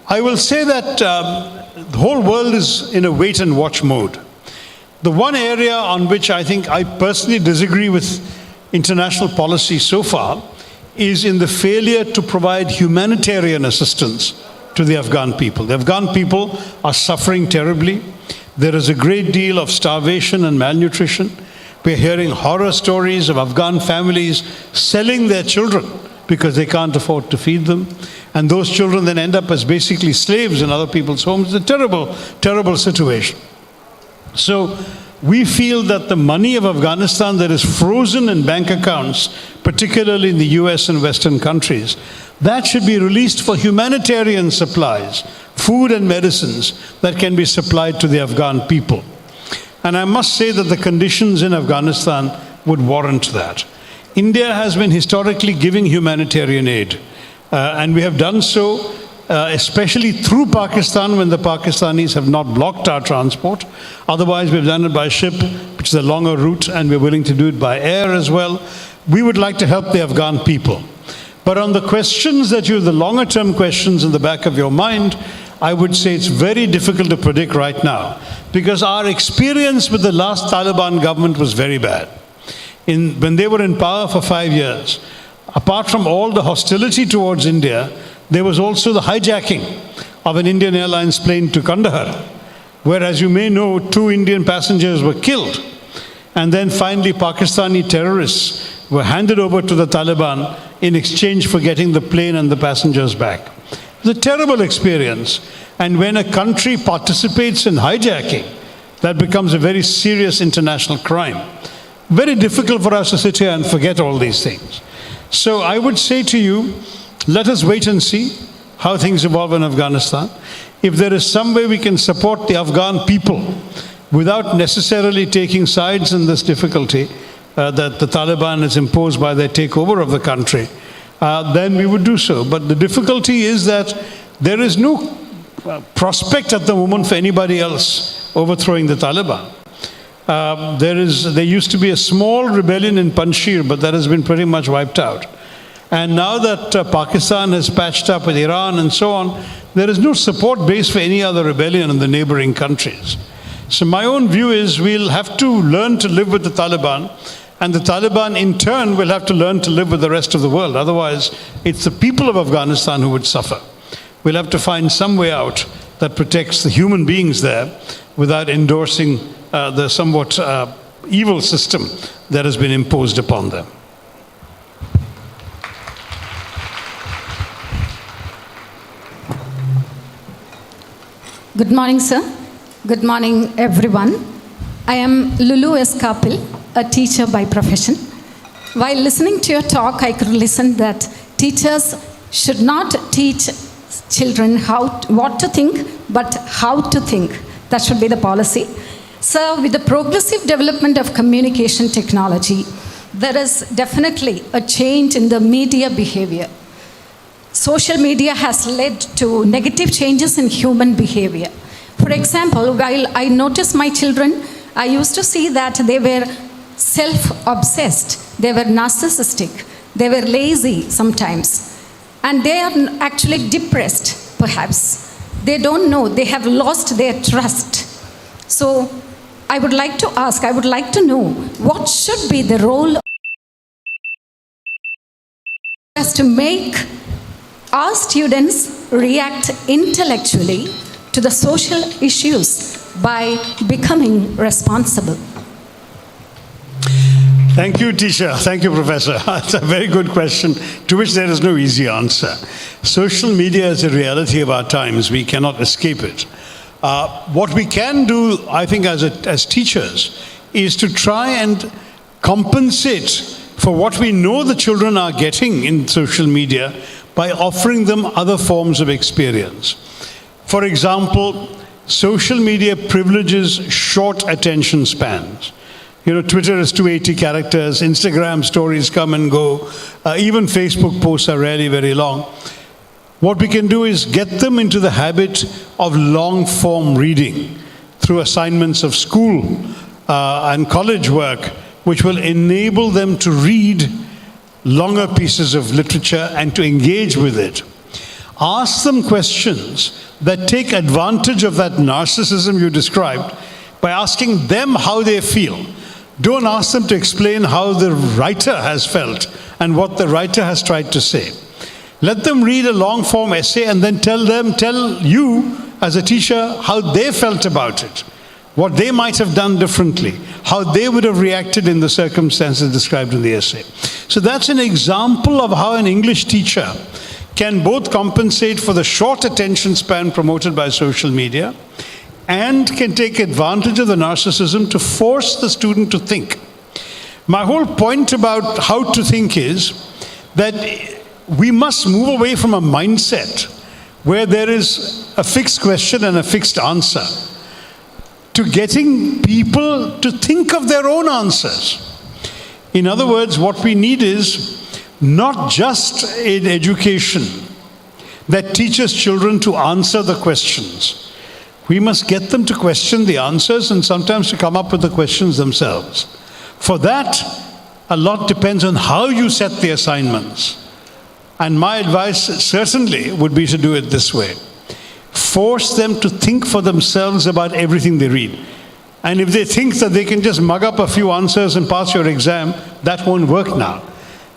I will say that the whole world is in a wait and watch mode. The one area on which I think I personally disagree with international policy so far is in the failure to provide humanitarian assistance to the Afghan people. The Afghan people are suffering terribly. There is a great deal of starvation and malnutrition. We're hearing horror stories of Afghan families selling their children because they can't afford to feed them. And those children then end up as basically slaves in other people's homes. It's a terrible, terrible situation. So we feel that the money of Afghanistan that is frozen in bank accounts, particularly in the US and Western countries, that should be released for humanitarian supplies, food and medicines that can be supplied to the Afghan people. And I must say that the conditions in Afghanistan would warrant that. India has been historically giving humanitarian aid, and we have done so especially through Pakistan when the Pakistanis have not blocked our transport. Otherwise, we've done it by ship, which is a longer route, and we're willing to do it by air as well. We would like to help the Afghan people. But on the questions that the longer term questions in the back of your mind, I would say it's very difficult to predict right now, because our experience with the last Taliban government was very bad. When they were in power for 5 years, apart from all the hostility towards India, there was also the hijacking of an Indian Airlines plane to Kandahar, where, as you may know, 2 Indian passengers were killed. And then finally, Pakistani terrorists were handed over to the Taliban in exchange for getting the plane and the passengers back. It's a terrible experience. And when a country participates in hijacking, that becomes a very serious international crime. Very difficult for us to sit here and forget all these things. So I would say to you, let us wait and see how things evolve in Afghanistan. If there is some way we can support the Afghan people without necessarily taking sides in this difficulty that the Taliban has imposed by their takeover of the country, then we would do so. But the difficulty is that there is no prospect at the moment for anybody else overthrowing the Taliban. There used to be a small rebellion in Panjshir, but that has been pretty much wiped out. And now that Pakistan has patched up with Iran and so on, there is no support base for any other rebellion in the neighboring countries. So my own view is we'll have to learn to live with the Taliban, and the Taliban in turn will have to learn to live with the rest of the world. Otherwise, it's the people of Afghanistan who would suffer. We'll have to find some way out that protects the human beings there without endorsing the somewhat evil system that has been imposed upon them. Good morning, sir. Good morning, everyone. I am Lulu S. Kapil, a teacher by profession. While listening to your talk, I could listen that teachers should not teach children what to think, but how to think. That should be the policy. So with the progressive development of communication technology, there is definitely a change in the media behavior. Social media has led to negative changes in human behavior. For example, while I noticed my children, I used to see that they were self-obsessed, they were narcissistic, they were lazy sometimes, and they are actually depressed, perhaps. They don't know, they have lost their trust. So I would like to ask, I would like to know, what should be the role as to make our students react intellectually to the social issues by becoming responsible? Thank you, Tisha. Thank you, Professor. That's a very good question to which there is no easy answer. Social media is a reality of our times. We cannot escape it. What we can do, I think, as teachers, is to try and compensate for what we know the children are getting in social media by offering them other forms of experience. For example, social media privileges short attention spans. You know, Twitter is 280 characters, Instagram stories come and go, even Facebook posts are rarely very long. What we can do is get them into the habit of long-form reading through assignments of school and college work, which will enable them to read longer pieces of literature and to engage with it. Ask them questions that take advantage of that narcissism you described by asking them how they feel. Don't ask them to explain how the writer has felt and what the writer has tried to say. Let them read a long-form essay and then tell you as a teacher how they felt about it, what they might have done differently, how they would have reacted in the circumstances described in the essay. So that's an example of how an English teacher can both compensate for the short attention span promoted by social media and can take advantage of the narcissism to force the student to think. My whole point about how to think is that we must move away from a mindset where there is a fixed question and a fixed answer to getting people to think of their own answers. In other words, what we need is not just an education that teaches children to answer the questions. We must get them to question the answers and sometimes to come up with the questions themselves. For that, a lot depends on how you set the assignments. And my advice certainly would be to do it this way. Force them to think for themselves about everything they read. And if they think that they can just mug up a few answers and pass your exam, that won't work now.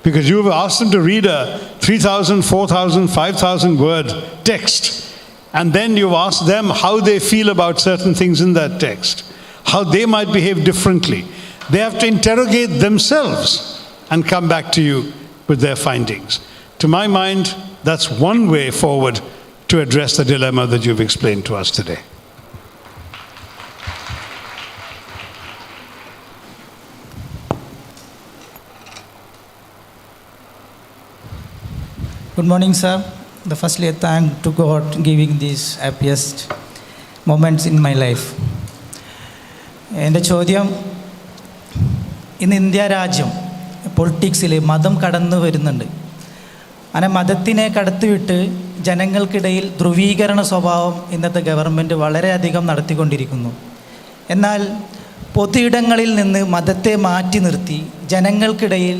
Because you've asked them to read a 3,000, 4,000, 5,000 word text. And then you've asked them how they feel about certain things in that text, how they might behave differently. They have to interrogate themselves and come back to you with their findings. To my mind, that's one way forward to address the dilemma that you've explained to us today. Good morning, sir. Firstly, I thank to God giving these happiest moments in my life. എൻ്റെ ചോദ്യം, ഇന്ന് India രാജ്യം പൊളിറ്റിക്സിൽ മതം കടന്നു വരുന്നുണ്ട്. അങ്ങനെ മതത്തിനെ കടത്തിവിട്ട് ജനങ്ങൾക്കിടയിൽ ധ്രുവീകരണ സ്വഭാവം ഇന്നത്തെ ഗവൺമെൻറ് വളരെയധികം നടത്തിക്കൊണ്ടിരിക്കുന്നു. എന്നാൽ പൊതുയിടങ്ങളിൽ നിന്ന് മതത്തെ മാറ്റി നിർത്തി ജനങ്ങൾക്കിടയിൽ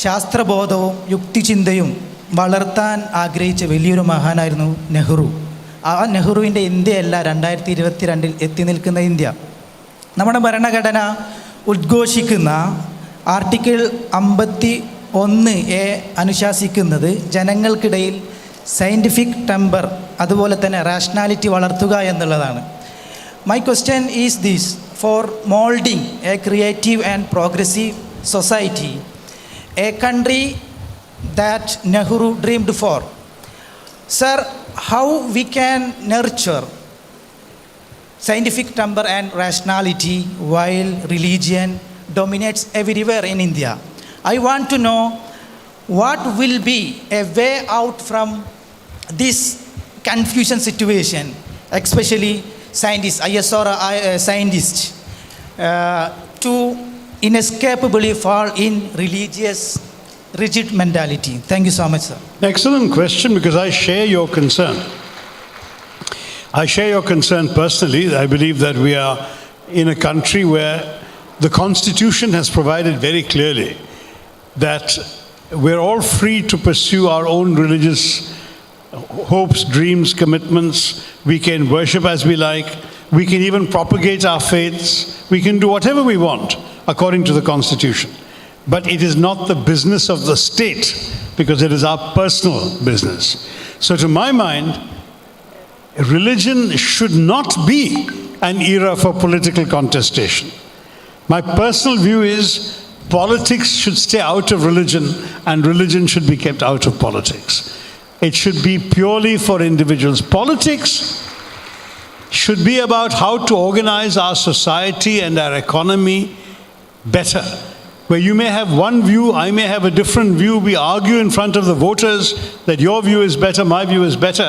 ശാസ്ത്രബോധവും യുക്തിചിന്തയും വളർത്താൻ ആഗ്രഹിച്ച വലിയൊരു മഹാനായിരുന്നു നെഹ്റു. ആ നെഹ്റുവിൻ്റെ ഇന്ത്യയല്ല 2022 എത്തി നിൽക്കുന്ന ഇന്ത്യ. നമ്മുടെ ഭരണഘടന ഉദ്ഘോഷിക്കുന്ന ആർട്ടിക്കിൾ 51A അനുശാസിക്കുന്നത് ജനങ്ങൾക്കിടയിൽ സയൻറ്റിഫിക് ടെമ്പർ അതുപോലെ തന്നെ റാഷണാലിറ്റി വളർത്തുക എന്നുള്ളതാണ്. My question is this: for moulding a creative and progressive society, a country that Nehru dreamed for, sir, how we can nurture scientific temper and rationality while religion dominates everywhere in India? I want to know what will be a way out from this confusion situation, especially scientists, ISR scientists, to inescapably fall in religious rigid mentality. Thank you so much, sir. Excellent question, because I share your concern. I share your concern personally. I believe that we are in a country where the Constitution has provided very clearly that we're all free to pursue our own religious hopes, dreams, commitments. We can worship as we like. We can even propagate our faiths. We can do whatever we want according to the Constitution. But it is not the business of the state, because it is our personal business. So to my mind, religion should not be an era for political contestation. My personal view is politics should stay out of religion and religion should be kept out of politics. It should be purely for individuals. Politics should be about how to organize our society and our economy better. Where you may have one view, I may have a different view, we argue in front of the voters that your view is better, my view is better.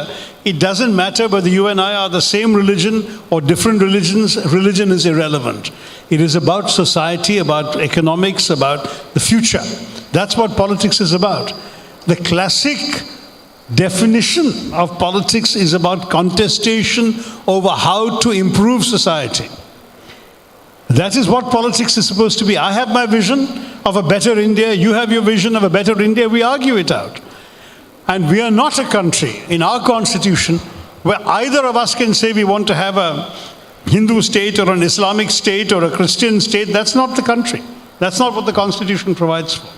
It doesn't matter whether you and I are the same religion or different religions. Religion is irrelevant. It is about society, about economics, about the future. That's what politics is about. The classic definition of politics is about contestation over how to improve society. That is what politics is supposed to be. I have my vision of a better India. You have your vision of a better India. We argue it out. And we are not a country in our constitution where either of us can say we want to have a Hindu state or an Islamic state or a Christian state. That's not the country. That's not what the Constitution provides for.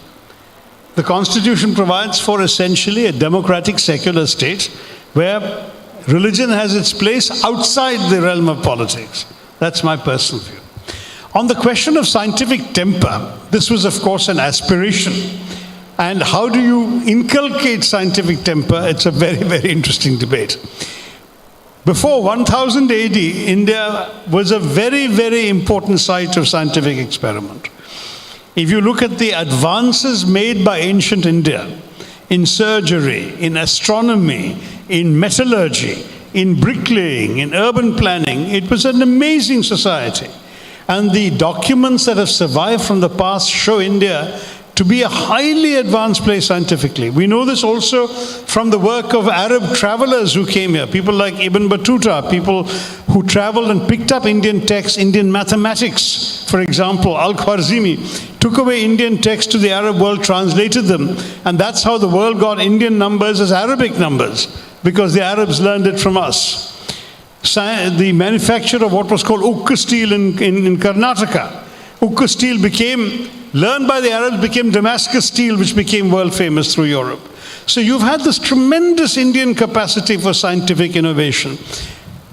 The Constitution provides for essentially a democratic secular state where religion has its place outside the realm of politics. That's my personal view. On the question of scientific temper, this was of course an aspiration. And how do you inculcate scientific temper? It's a very, very interesting debate. Before 1000 AD, India was a very, very important site of scientific experiment. If you look at the advances made by ancient India in surgery, in astronomy, in metallurgy, in bricklaying, in urban planning, it was an amazing society. And the documents that have survived from the past show India to be a highly advanced place scientifically. We know this also from the work of Arab travelers who came here. People like Ibn Battuta, people who traveled and picked up Indian texts, Indian mathematics. For example, Al-Khwarizmi took away Indian texts to the Arab world, translated them. And that's how the world got Indian numbers as Arabic numbers, because the Arabs learned it from us. The manufacture of what was called ukka steel in Karnataka. Ukka steel learned by the Arabs, became Damascus steel, which became world famous through Europe. So you've had this tremendous Indian capacity for scientific innovation.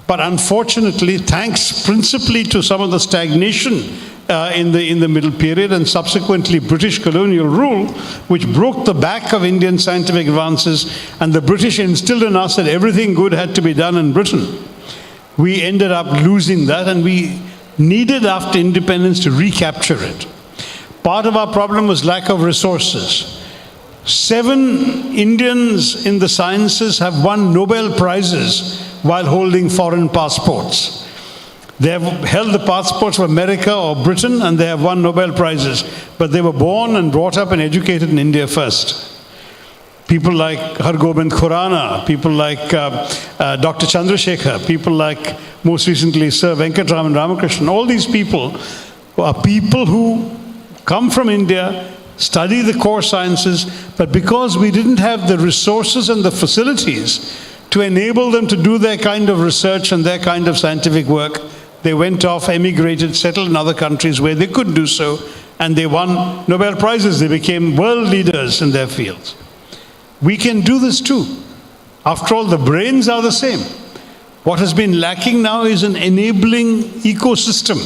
But unfortunately, thanks principally to some of the stagnation in the middle period, and subsequently British colonial rule, which broke the back of Indian scientific advances, and the British instilled in us that everything good had to be done in Britain. We ended up losing that, and we needed after independence to recapture it. Part of our problem was lack of resources. 7 Indians in the sciences have won Nobel Prizes while holding foreign passports. They have held the passports of America or Britain, and they have won Nobel Prizes. But they were born and brought up and educated in India first. People like Hargobind Khurana, people like Dr. Chandrasekhar, people like, most recently, Sir Venkatraman Ramakrishnan. All these people are people who come from India, study the core sciences, but because we didn't have the resources and the facilities to enable them to do their kind of research and their kind of scientific work, they went off, emigrated, settled in other countries where they could do so, and they won Nobel Prizes. They became world leaders in their fields. We can do this too. After all, the brains are the same. What has been lacking now is an enabling ecosystem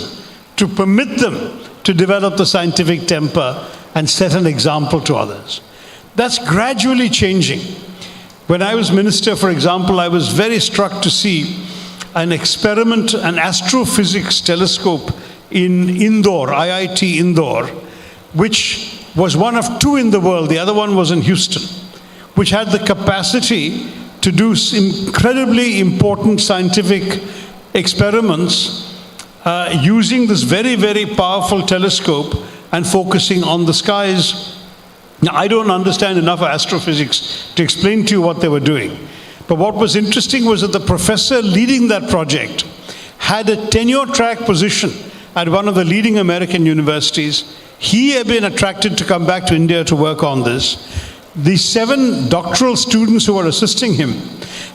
to permit them to develop the scientific temper and set an example to others. That's gradually changing. When I was minister, for example, I was very struck to see an experiment, an astrophysics telescope in Indore, IIT Indore, which was one of 2 in the world. The other one was in Houston, which had the capacity to do incredibly important scientific experiments using this very, very powerful telescope and focusing on the skies. Now, I don't understand enough of astrophysics to explain to you what they were doing. But what was interesting was that the professor leading that project had a tenure track position at one of the leading American universities. He had been attracted to come back to India to work on this. The 7 doctoral students who were assisting him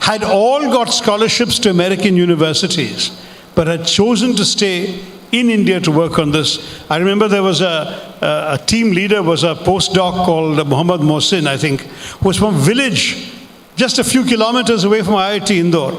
had all got scholarships to American universities, but had chosen to stay in India to work on this. I remember there was a team leader, was a postdoc called Muhammad Mohsin, I think, who was from a village just a few kilometers away from IIT Indore.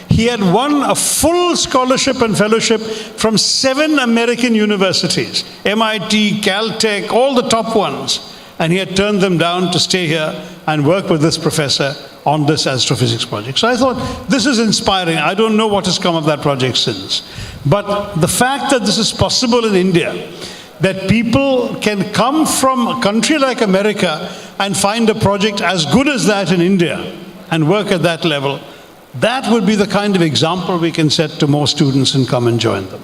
He had won a full scholarship and fellowship from 7 American universities, MIT, Caltech, all the top ones. And he had turned them down to stay here and work with this professor on this astrophysics project. So I thought, this is inspiring. I don't know what has come of that project since. But the fact that this is possible in India, that people can come from a country like America and find a project as good as that in India and work at that level, that would be the kind of example we can set to more students and come and join them.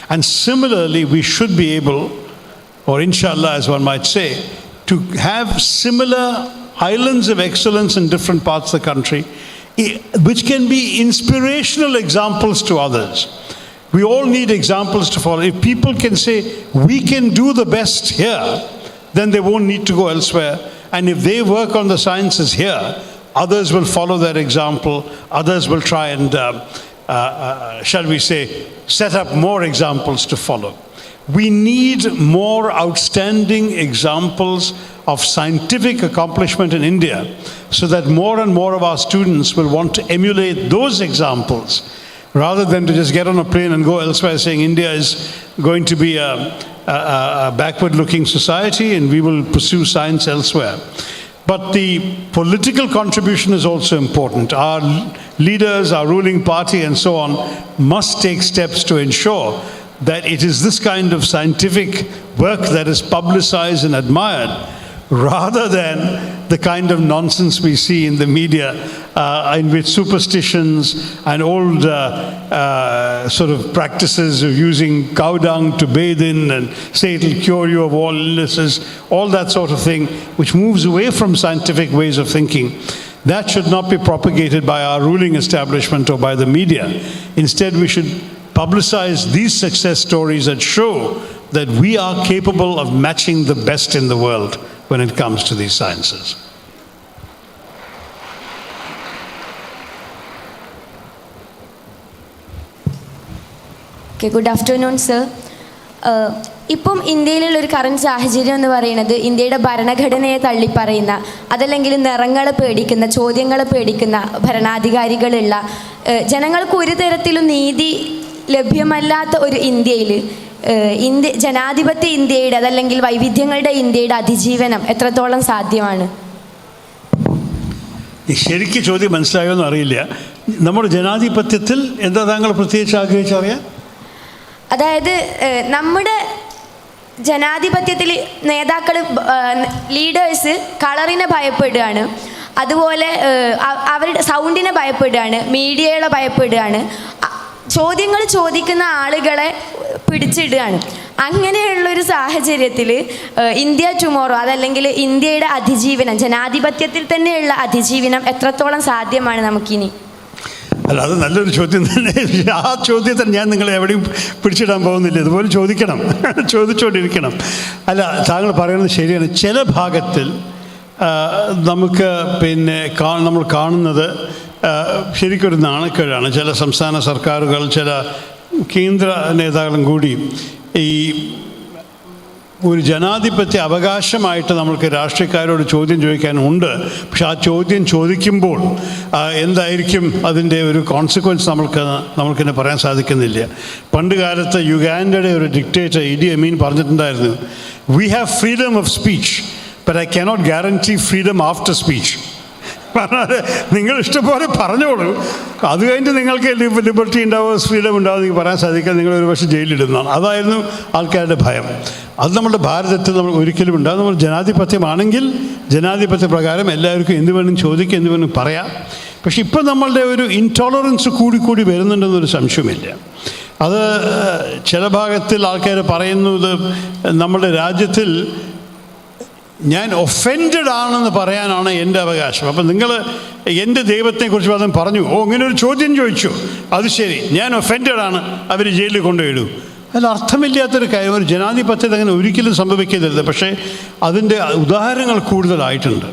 And similarly, we should be able, or inshallah as one might say, to have similar islands of excellence in different parts of the country, which can be inspirational examples to others. We all need examples to follow. If people can say, we can do the best here, then they won't need to go elsewhere. And if they work on the sciences here, others will follow their example. Others will try and, shall we say, set up more examples to follow. We need more outstanding examples of scientific accomplishment in India so that more and more of our students will want to emulate those examples rather than to just get on a plane and go elsewhere saying India is going to be a backward-looking society and we will pursue science elsewhere. But the political contribution is also important. Our leaders, our ruling party and so on must take steps to ensure that it is this kind of scientific work that is publicized and admired rather than the kind of nonsense we see in the media in which superstitions and old sort of practices of using cow dung to bathe in and say it will cure you of all illnesses, all that sort of thing, which moves away from scientific ways of thinking. That should not be propagated by our ruling establishment or by the media. Instead, we should publicize these success stories that show that we are capable of matching the best in the world when it comes to these sciences. Okay, good afternoon, sir. ഇപ്പം ഇന്ത്യയിലുള്ള ഒരു current സാഹചര്യം എന്ന് പറയുന്നത് ഇന്ത്യയുടെ ഭരണഘടനയെ തള്ളിപ്പറയുന്ന അതല്ലെങ്കിൽ നിറങ്ങളെ പേടിക്കുന്ന ചോദ്യങ്ങളെ പേടിക്കുന്ന ഭരണാധികാരികളുള്ള ജനങ്ങൾക്ക് ഒരു തരത്തിലും നീതി ലഭ്യമല്ലാത്ത ഒരു ഇന്ത്യയിൽ ജനാധിപത്യ ഇന്ത്യയുടെ അതല്ലെങ്കിൽ വൈവിധ്യങ്ങളുടെ ഇന്ത്യയുടെ അതിജീവനം എത്രത്തോളം സാധ്യമാണ്? ശരിക്കും ചോദ്യം മനസ്സിലായോ എന്ന് അറിയില്ല. നമ്മുടെ ജനാധിപത്യത്തിൽ എന്താ താങ്കൾ പ്രത്യേകിച്ച് ആഗ്രഹിച്ചറിയാം? അതായത് നമ്മുടെ ജനാധിപത്യത്തിൽ നേതാക്കൾ ലീഡേഴ്സ് കളറിനെ ഭയപ്പെടുകയാണ്, അതുപോലെ അവരുടെ സൗണ്ടിനെ ഭയപ്പെടുകയാണ്, മീഡിയകളെ ഭയപ്പെടുകയാണ്, ചോദ്യങ്ങൾ ചോദിക്കുന്ന ആളുകളെ പിടിച്ചിടുകയാണ്. അങ്ങനെയുള്ളൊരു സാഹചര്യത്തിൽ ഇന്ത്യ ടുമോറോ അതല്ലെങ്കിൽ ഇന്ത്യയുടെ അതിജീവനം, ജനാധിപത്യത്തിൽ തന്നെയുള്ള അതിജീവനം എത്രത്തോളം സാധ്യമാണ് നമുക്കിനി? അല്ല, അത് നല്ലൊരു ചോദ്യം തന്നെ. ആ ചോദ്യത്തിൽ ഞാൻ നിങ്ങളെ എവിടെയും പിടിച്ചിടാൻ പോകുന്നില്ല. ഇതുപോലെ ചോദിക്കണം, ചോദിച്ചുകൊണ്ടിരിക്കണം. അല്ല, താങ്കൾ പറയുന്നത് ശരിയാണ്. ചില ഭാഗത്തിൽ നമുക്ക് നമ്മൾ കാണുന്നത് ശരിക്കൊരു നാണക്കേടാണ്. ചില സംസ്ഥാന സർക്കാരുകൾ, ചില കേന്ദ്ര നേതാക്കളും കൂടി ഈ ഒരു ജനാധിപത്യ അവകാശമായിട്ട് നമ്മൾക്ക് രാഷ്ട്രീയക്കാരോട് ചോദ്യം ചോദിക്കാനുണ്ട്. പക്ഷെ ആ ചോദ്യം ചോദിക്കുമ്പോൾ എന്തായിരിക്കും അതിൻ്റെ ഒരു കോൺസിക്വൻസ് നമ്മൾക്കിന്നെ പറയാൻ സാധിക്കുന്നില്ല. പണ്ട് കാലത്ത് യുഗാൻഡയുടെ ഒരു ഡിക്റ്റേറ്റർ ഇഡി അമീൻ പറഞ്ഞിട്ടുണ്ടായിരുന്നു, we have freedom of speech but I cannot guarantee freedom after speech. പറഞ്ഞാൽ നിങ്ങൾ ഇഷ്ടംപോലെ പറഞ്ഞോളൂ, അത് കഴിഞ്ഞിട്ട് നിങ്ങൾക്ക് ലിബർട്ടി ഉണ്ടാവുക, ഫ്രീഡം ഉണ്ടാവുക നിങ്ങൾക്ക് പറയാൻ സാധിക്കുക, നിങ്ങൾ ഒരു പക്ഷേ ജയിലിടുന്നതാണ്. അതായിരുന്നു ആൾക്കാരുടെ ഭയം. അത് നമ്മുടെ ഭാരതത്തിൽ നമ്മൾ ഒരിക്കലും ഉണ്ടാകും. നമ്മൾ ജനാധിപത്യമാണെങ്കിൽ ജനാധിപത്യ പ്രകാരം എല്ലാവർക്കും എന്ത് വേണം ചോദിക്കുക, എന്ത് വേണം പറയാം. പക്ഷെ ഇപ്പം നമ്മളുടെ ഒരു ഇൻടോളറൻസ് കൂടി വരുന്നുണ്ടെന്നൊരു സംശയമില്ല. അത് ചില ഭാഗത്തിൽ ആൾക്കാർ പറയുന്നത് നമ്മുടെ രാജ്യത്തിൽ ഞാൻ ഒഫൻഡഡ് ആണെന്ന് പറയാനാണ് എൻ്റെ അവകാശം. അപ്പം നിങ്ങൾ എൻ്റെ ദൈവത്തെക്കുറിച്ച് അദ്ദേഹം പറഞ്ഞു, ഇങ്ങനെ ഒരു ചോദ്യം ചോദിച്ചു, അത് ശരി, ഞാൻ ഒഫൻഡഡ് ആണ്, അവർ ജയിലിൽ കൊണ്ടുപോയിടൂ. അതിൽ അർത്ഥമില്ലാത്തൊരു കാര്യം. ഒരു ജനാധിപത്യത്തിൽ അങ്ങനെ ഒരിക്കലും സംഭവിക്കരുത്. പക്ഷേ അതിൻ്റെ ഉദാഹരണങ്ങൾ കൂടുതലായിട്ടുണ്ട്.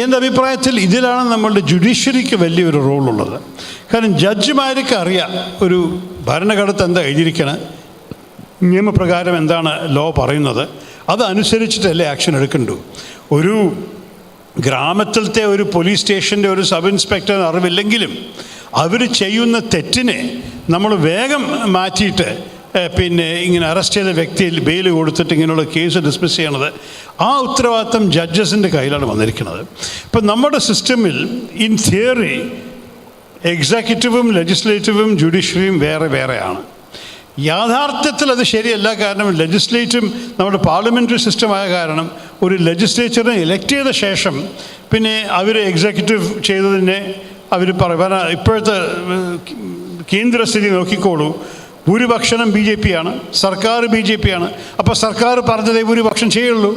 എൻ്റെ അഭിപ്രായത്തിൽ ഇതിലാണ് നമ്മളുടെ ജുഡീഷ്യറിക്ക് വലിയൊരു റോളുള്ളത്. കാരണം ജഡ്ജിമാർക്ക് അറിയാം ഒരു ഭരണഘടന എന്താ എഴുതിയിരിക്കണം, നിയമപ്രകാരം എന്താണ് ലോ പറയുന്നത്, അതനുസരിച്ചിട്ടല്ലേ ആക്ഷൻ എടുക്കണ്ടു. ഒരു ഗ്രാമത്തിലത്തെ ഒരു പോലീസ് സ്റ്റേഷൻ്റെ ഒരു സബ് ഇൻസ്പെക്ടറിന് അറിവില്ലെങ്കിലും അവർ ചെയ്യുന്ന തെറ്റിനെ നമ്മൾ വേഗം മാറ്റിയിട്ട് ഇങ്ങനെ അറസ്റ്റ് ചെയ്ത വ്യക്തിയിൽ ബെയിൽ കൊടുത്തിട്ട് ഇങ്ങനെയുള്ള കേസ് ഡിസ്മിസ് ചെയ്യണത്, ആ ഉത്തരവാദിത്തം ജഡ്ജസിൻ്റെ കയ്യിലാണ് വന്നിരിക്കുന്നത്. ഇപ്പം നമ്മുടെ സിസ്റ്റമിൽ ഇൻ തിയറി എക്സിക്യൂട്ടീവും ലെജിസ്ലേറ്റീവും ജുഡീഷ്യറിയും വേറെയാണ്. യാഥാർത്ഥ്യത്തിൽ അത് ശരിയല്ല. കാരണം ലെജിസ്ലേറ്റീവ് നമ്മുടെ പാർലമെൻ്ററി സിസ്റ്റമായ കാരണം ഒരു ലെജിസ്ലേച്ചറിനെ ഇലക്ട് ചെയ്ത ശേഷം പിന്നെ അവർ എക്സിക്യൂട്ടീവ് ചെയ്തതിനെ അവർ പറയാൻ, ഇപ്പോഴത്തെ കേന്ദ്രസ്ഥിതി നോക്കിക്കോളൂ, ഭൂരിപക്ഷം BJP ആണ്, സർക്കാർ BJP ആണ്. അപ്പോൾ സർക്കാർ പറഞ്ഞതേ ഭൂരിപക്ഷം ചെയ്യുള്ളൂ.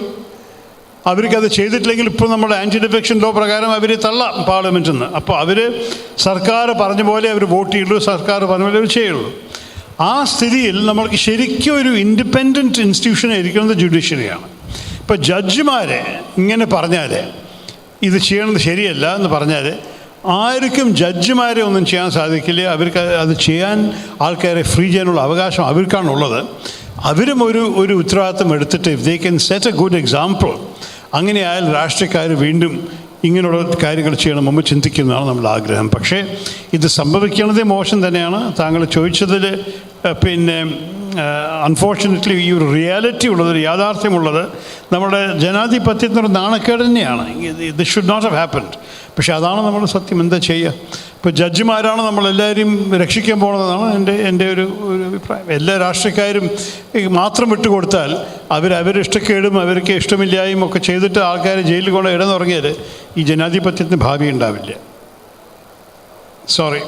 അവർക്കത് ചെയ്തിട്ടില്ലെങ്കിൽ ഇപ്പോൾ നമ്മുടെ ആൻറ്റി ഡിഫെക്ഷൻ ലോ പ്രകാരം അവർ തള്ളാം പാർലമെൻറ്റിൽ നിന്ന്. അപ്പോൾ അവർ സർക്കാർ പറഞ്ഞ പോലെ അവർ വോട്ട് ചെയ്യുള്ളൂ, സർക്കാർ പറഞ്ഞ പോലെ അവർ ചെയ്യുള്ളൂ. ആ സ്ഥിതിയിൽ നമ്മൾക്ക് ശരിക്കും ഒരു ഇൻഡിപെൻഡൻറ്റ് ഇൻസ്റ്റിറ്റ്യൂഷൻ ഇരിക്കുന്നത് ജുഡീഷ്യറിയാണ്. ഇപ്പോൾ ജഡ്ജിമാരെ ഇങ്ങനെ പറഞ്ഞാൽ ഇത് ചെയ്യണത് ശരിയല്ല എന്ന് പറഞ്ഞാൽ ആർക്കും ജഡ്ജിമാരെ ഒന്നും ചെയ്യാൻ സാധിക്കില്ല. അവർക്ക് അത് ചെയ്യാൻ ആൾക്കാരെ ഫ്രീ ചെയ്യാനുള്ള അവകാശം അവർക്കാണുള്ളത്. അവരും ഒരു ഉത്തരവാദിത്വം എടുത്തിട്ട് if they can set a good example, അങ്ങനെയായാൽ രാഷ്ട്രീയക്കാർ വീണ്ടും ഇങ്ങനെയുള്ള കാര്യങ്ങൾ ചെയ്യണം മുമ്പ് ചിന്തിക്കുന്നതാണ് നമ്മുടെ ആഗ്രഹം. പക്ഷേ ഇത് സംഭവിക്കണതേ മോശം തന്നെയാണ്. താങ്കൾ ചോദിച്ചതിൽ അൺഫോർച്ചുനേറ്റ്ലി ഈ ഒരു റിയാലിറ്റി ഉള്ളത്, ഒരു യാഥാർത്ഥ്യമുള്ളത് നമ്മുടെ ജനാധിപത്യത്തിനൊരു നാണക്കേട് തന്നെയാണ്. This should not have happened. പക്ഷേ അതാണ് നമ്മുടെ സത്യം. എന്താ ചെയ്യുക? ഇപ്പോൾ ജഡ്ജിമാരാണ് നമ്മളെല്ലാവരെയും രക്ഷിക്കാൻ പോകുന്നതാണ് എൻ്റെ ഒരു അഭിപ്രായം. എല്ലാ രാഷ്ട്രീയക്കാരും മാത്രം വിട്ടുകൊടുത്താൽ അവരുടെ ഇഷ്ടക്കേടും അവർക്ക് ഇഷ്ടമില്ലായ്മയും ഒക്കെ ചെയ്തിട്ട് ആൾക്കാരെ ജയിലിൽ കൊണ്ട് ഇടന്നുറങ്ങിയാൽ ഈ ജനാധിപത്യത്തിന് ഭാവി ഉണ്ടാവില്ല. Sorry.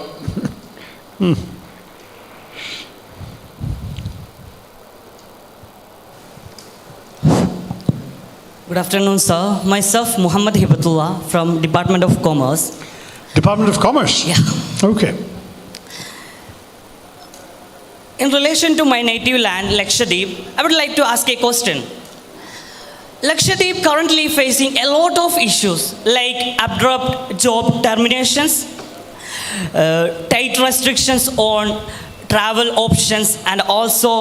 Good afternoon, sir. Myself, Muhammad Hibatullah from Department of Commerce. Department of Commerce? Yeah. Okay. In relation to my native land, Lakshadweep, I would like to ask a question. Lakshadweep currently facing a lot of issues like abrupt job terminations, tight restrictions on travel options, and also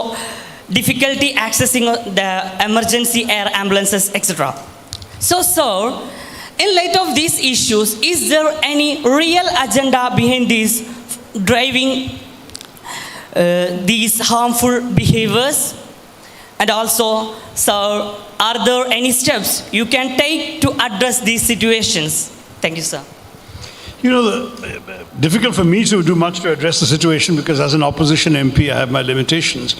difficulty accessing the emergency air ambulances, etc. So, sir, in light of these issues, is there any real agenda behind this driving these harmful behaviors? And also, sir, are there any steps you can take to address these situations? Thank you, sir. You know, difficult for me to do much to address the situation because as an opposition MP, I have my limitations.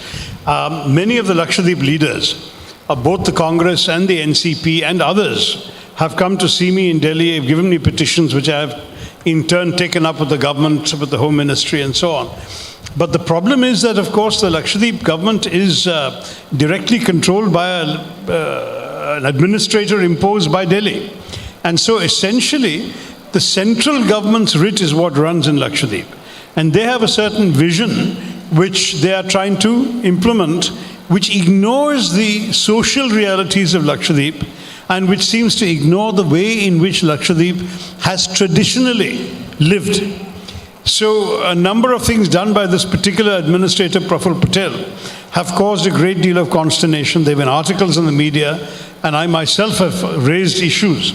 Many of the Lakshadweep leaders, both the Congress and the NCP and others, have come to see me in Delhi, have given me petitions which I have in turn taken up with the government, with the Home Ministry and so on. But the problem is that, of course, the Lakshadweep government is directly controlled by an administrator imposed by Delhi. And so essentially, the central government's writ is what runs in Lakshadweep. And they have a certain vision which they are trying to implement, which ignores the social realities of Lakshadweep and which seems to ignore the way in which Lakshadweep has traditionally lived. So a number of things done by this particular administrator, Praful Patel, have caused a great deal of consternation. There have been articles in the media, and I myself have raised issues.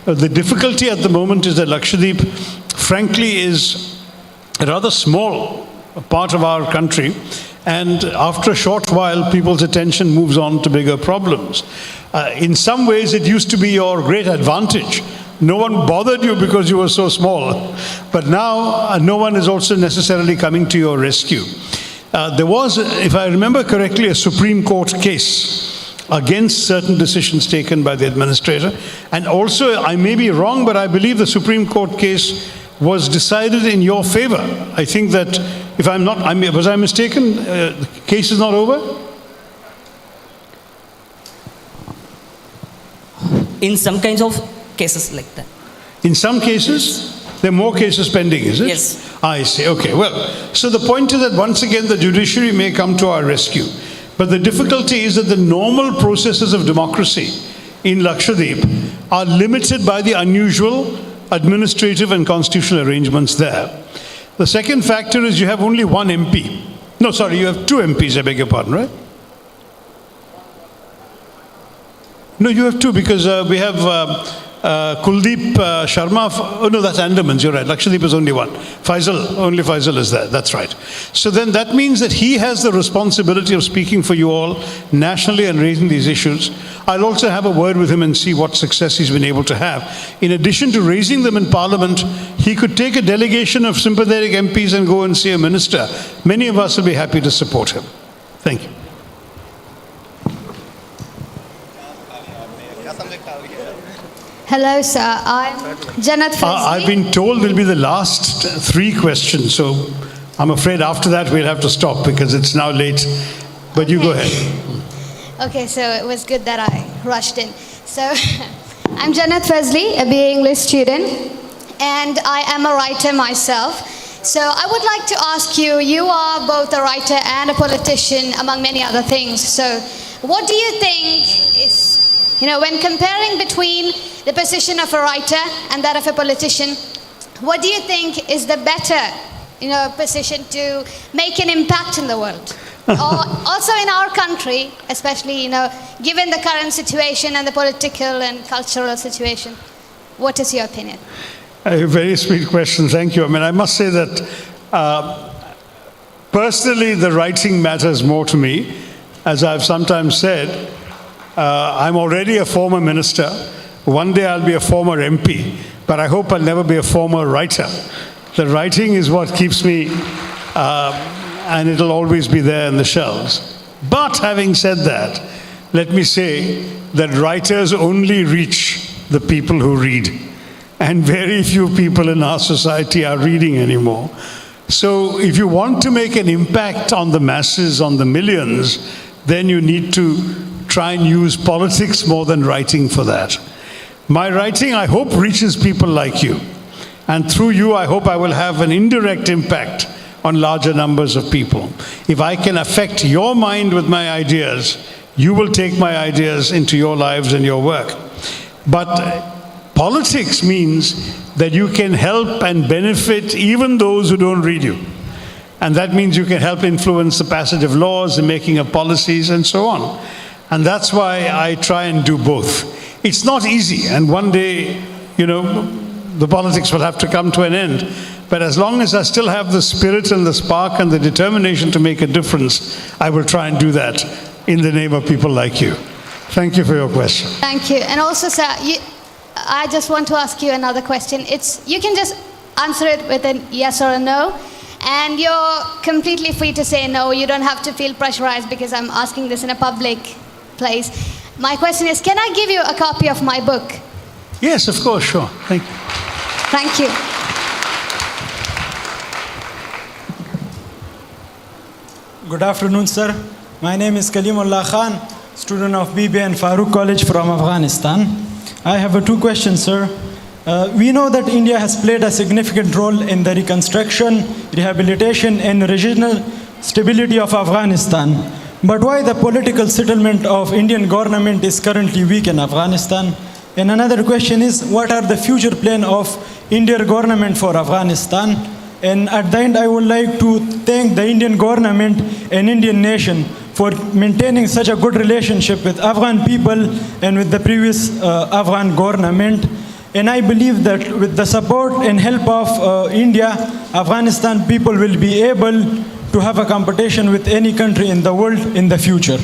The difficulty at the moment is that Lakshadweep, frankly, is a rather small part of our country, and after a short while, people's attention moves on to bigger problems. In some ways, it used to be your great advantage. No one bothered you because you were so small. But now, no one is also necessarily coming to your rescue. There was, if I remember correctly, a Supreme Court case against certain decisions taken by the administrator. And also, I may be wrong, but I believe the Supreme Court case was decided in your favor. I think that, if I'm not, was I mistaken? The case is not over? In some kinds of cases like that. In some cases? There are more cases pending, is it? Yes. I see. Okay. Well, so the point is that once again, the judiciary may come to our rescue. But the difficulty is that the normal processes of democracy in Lakshadweep are limited by the unusual administrative and constitutional arrangements there. The second factor is you have only one MP. No, sorry, you have two MPs, I beg your pardon, right? No, you have two because we have Kuldeep Sharma. Oh no, that's Andamans, you're right. Lakshadweep is only one. Only Faisal is there, that's right. So then that means that he has the responsibility of speaking for you all nationally and raising these issues. I'll also have a word with him and see what success he's been able to have. In addition to raising them in Parliament, he could take a delegation of sympathetic MPs and go and see a minister. Many of us will be happy to support him. Thank you. Hello, sir. I'm Janat Fazli. I've been told will be the last three questions, so I'm afraid after that we'll have to stop because it's now late. But you go ahead. Okay, so it was good that I rushed in. So I'm Janat Fazli, a BA English student, and I am a writer myself. So I would like to ask you, you are both a writer and a politician, among many other things. So what do you think is, when comparing between the position of a writer and that of a politician, what do you think is the better, position to make an impact in the world? Or also in our country, especially, given the current situation and the political and cultural situation. What is your opinion? A very sweet question, thank you. I must say that personally the writing matters more to me. As I've sometimes said, I'm already a former minister. One day I'll be a former MP, but I hope I'll never be a former writer. The writing is what keeps me, and it'll always be there in the shelves. But having said that, let me say that writers only reach the people who read. And very few people in our society are reading anymore. So if you want to make an impact on the masses, on the millions, then you need to try and use politics more than writing for that. My writing, I hope, reaches people like you. And through you, I hope I will have an indirect impact on larger numbers of people. If I can affect your mind with my ideas, you will take my ideas into your lives and your work. But politics means that you can help and benefit even those who don't read you. And that means you can help influence the passage of laws, the making of policies, and so on. And that's why I try and do both. It's not easy, and one day, the politics will have to come to an end. But as long as I still have the spirit and the spark and the determination to make a difference, I will try and do that in the name of people like you. Thank you for your question. Thank you. And also, sir, I just want to ask you another question. You can just answer it with a yes or a no. And you're completely free to say no. You don't have to feel pressurized because I'm asking this in a public place. My question is, can I give you a copy of my book? Yes, of course, sure. Thank you. Thank you. Good afternoon, sir. My name is Kalimullah Khan, student of BBA and Farook College from Afghanistan. I have two questions, sir. We know that India has played a significant role in the reconstruction, rehabilitation, and regional stability of Afghanistan. But why the political settlement of Indian government is currently weak in Afghanistan? And another question is, what are the future plans of Indian government for Afghanistan? And at the end, I would like to thank the Indian government and Indian nation for maintaining such a good relationship with Afghan people and with the previous Afghan government. And I believe that with the support and help of India, Afghanistan people will be able to have a competition with any country in the world in the future.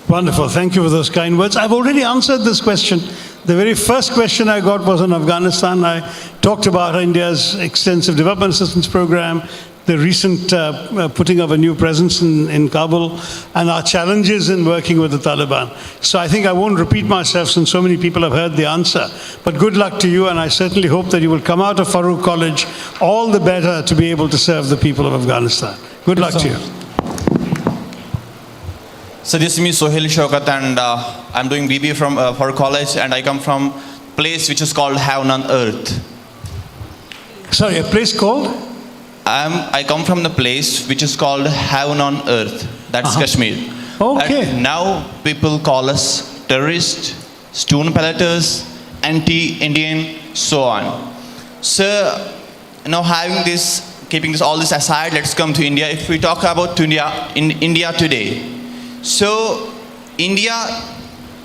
Wonderful. Thank you for those kind words. I've already answered this question. The very first question I got was on Afghanistan. I talked about India's extensive development assistance program, the recent putting of a new presence in Kabul, and our challenges in working with the Taliban. So I think I won't repeat myself since so many people have heard the answer. But good luck to you, and I certainly hope that you will come out of Farook College all the better to be able to serve the people of Afghanistan. Good luck to you. So this is me, Sohail Shaukat, and I'm doing BBA from Farook College, and I come from a place which is called Heaven on Earth. Sorry, a place called? I come from the place which is called Heaven on Earth. That's Kashmir. Okay. And now people call us terrorists, stone pelleters, anti-Indian, so on. So now keeping all this aside, let's come to India. If we talk about India today, so India,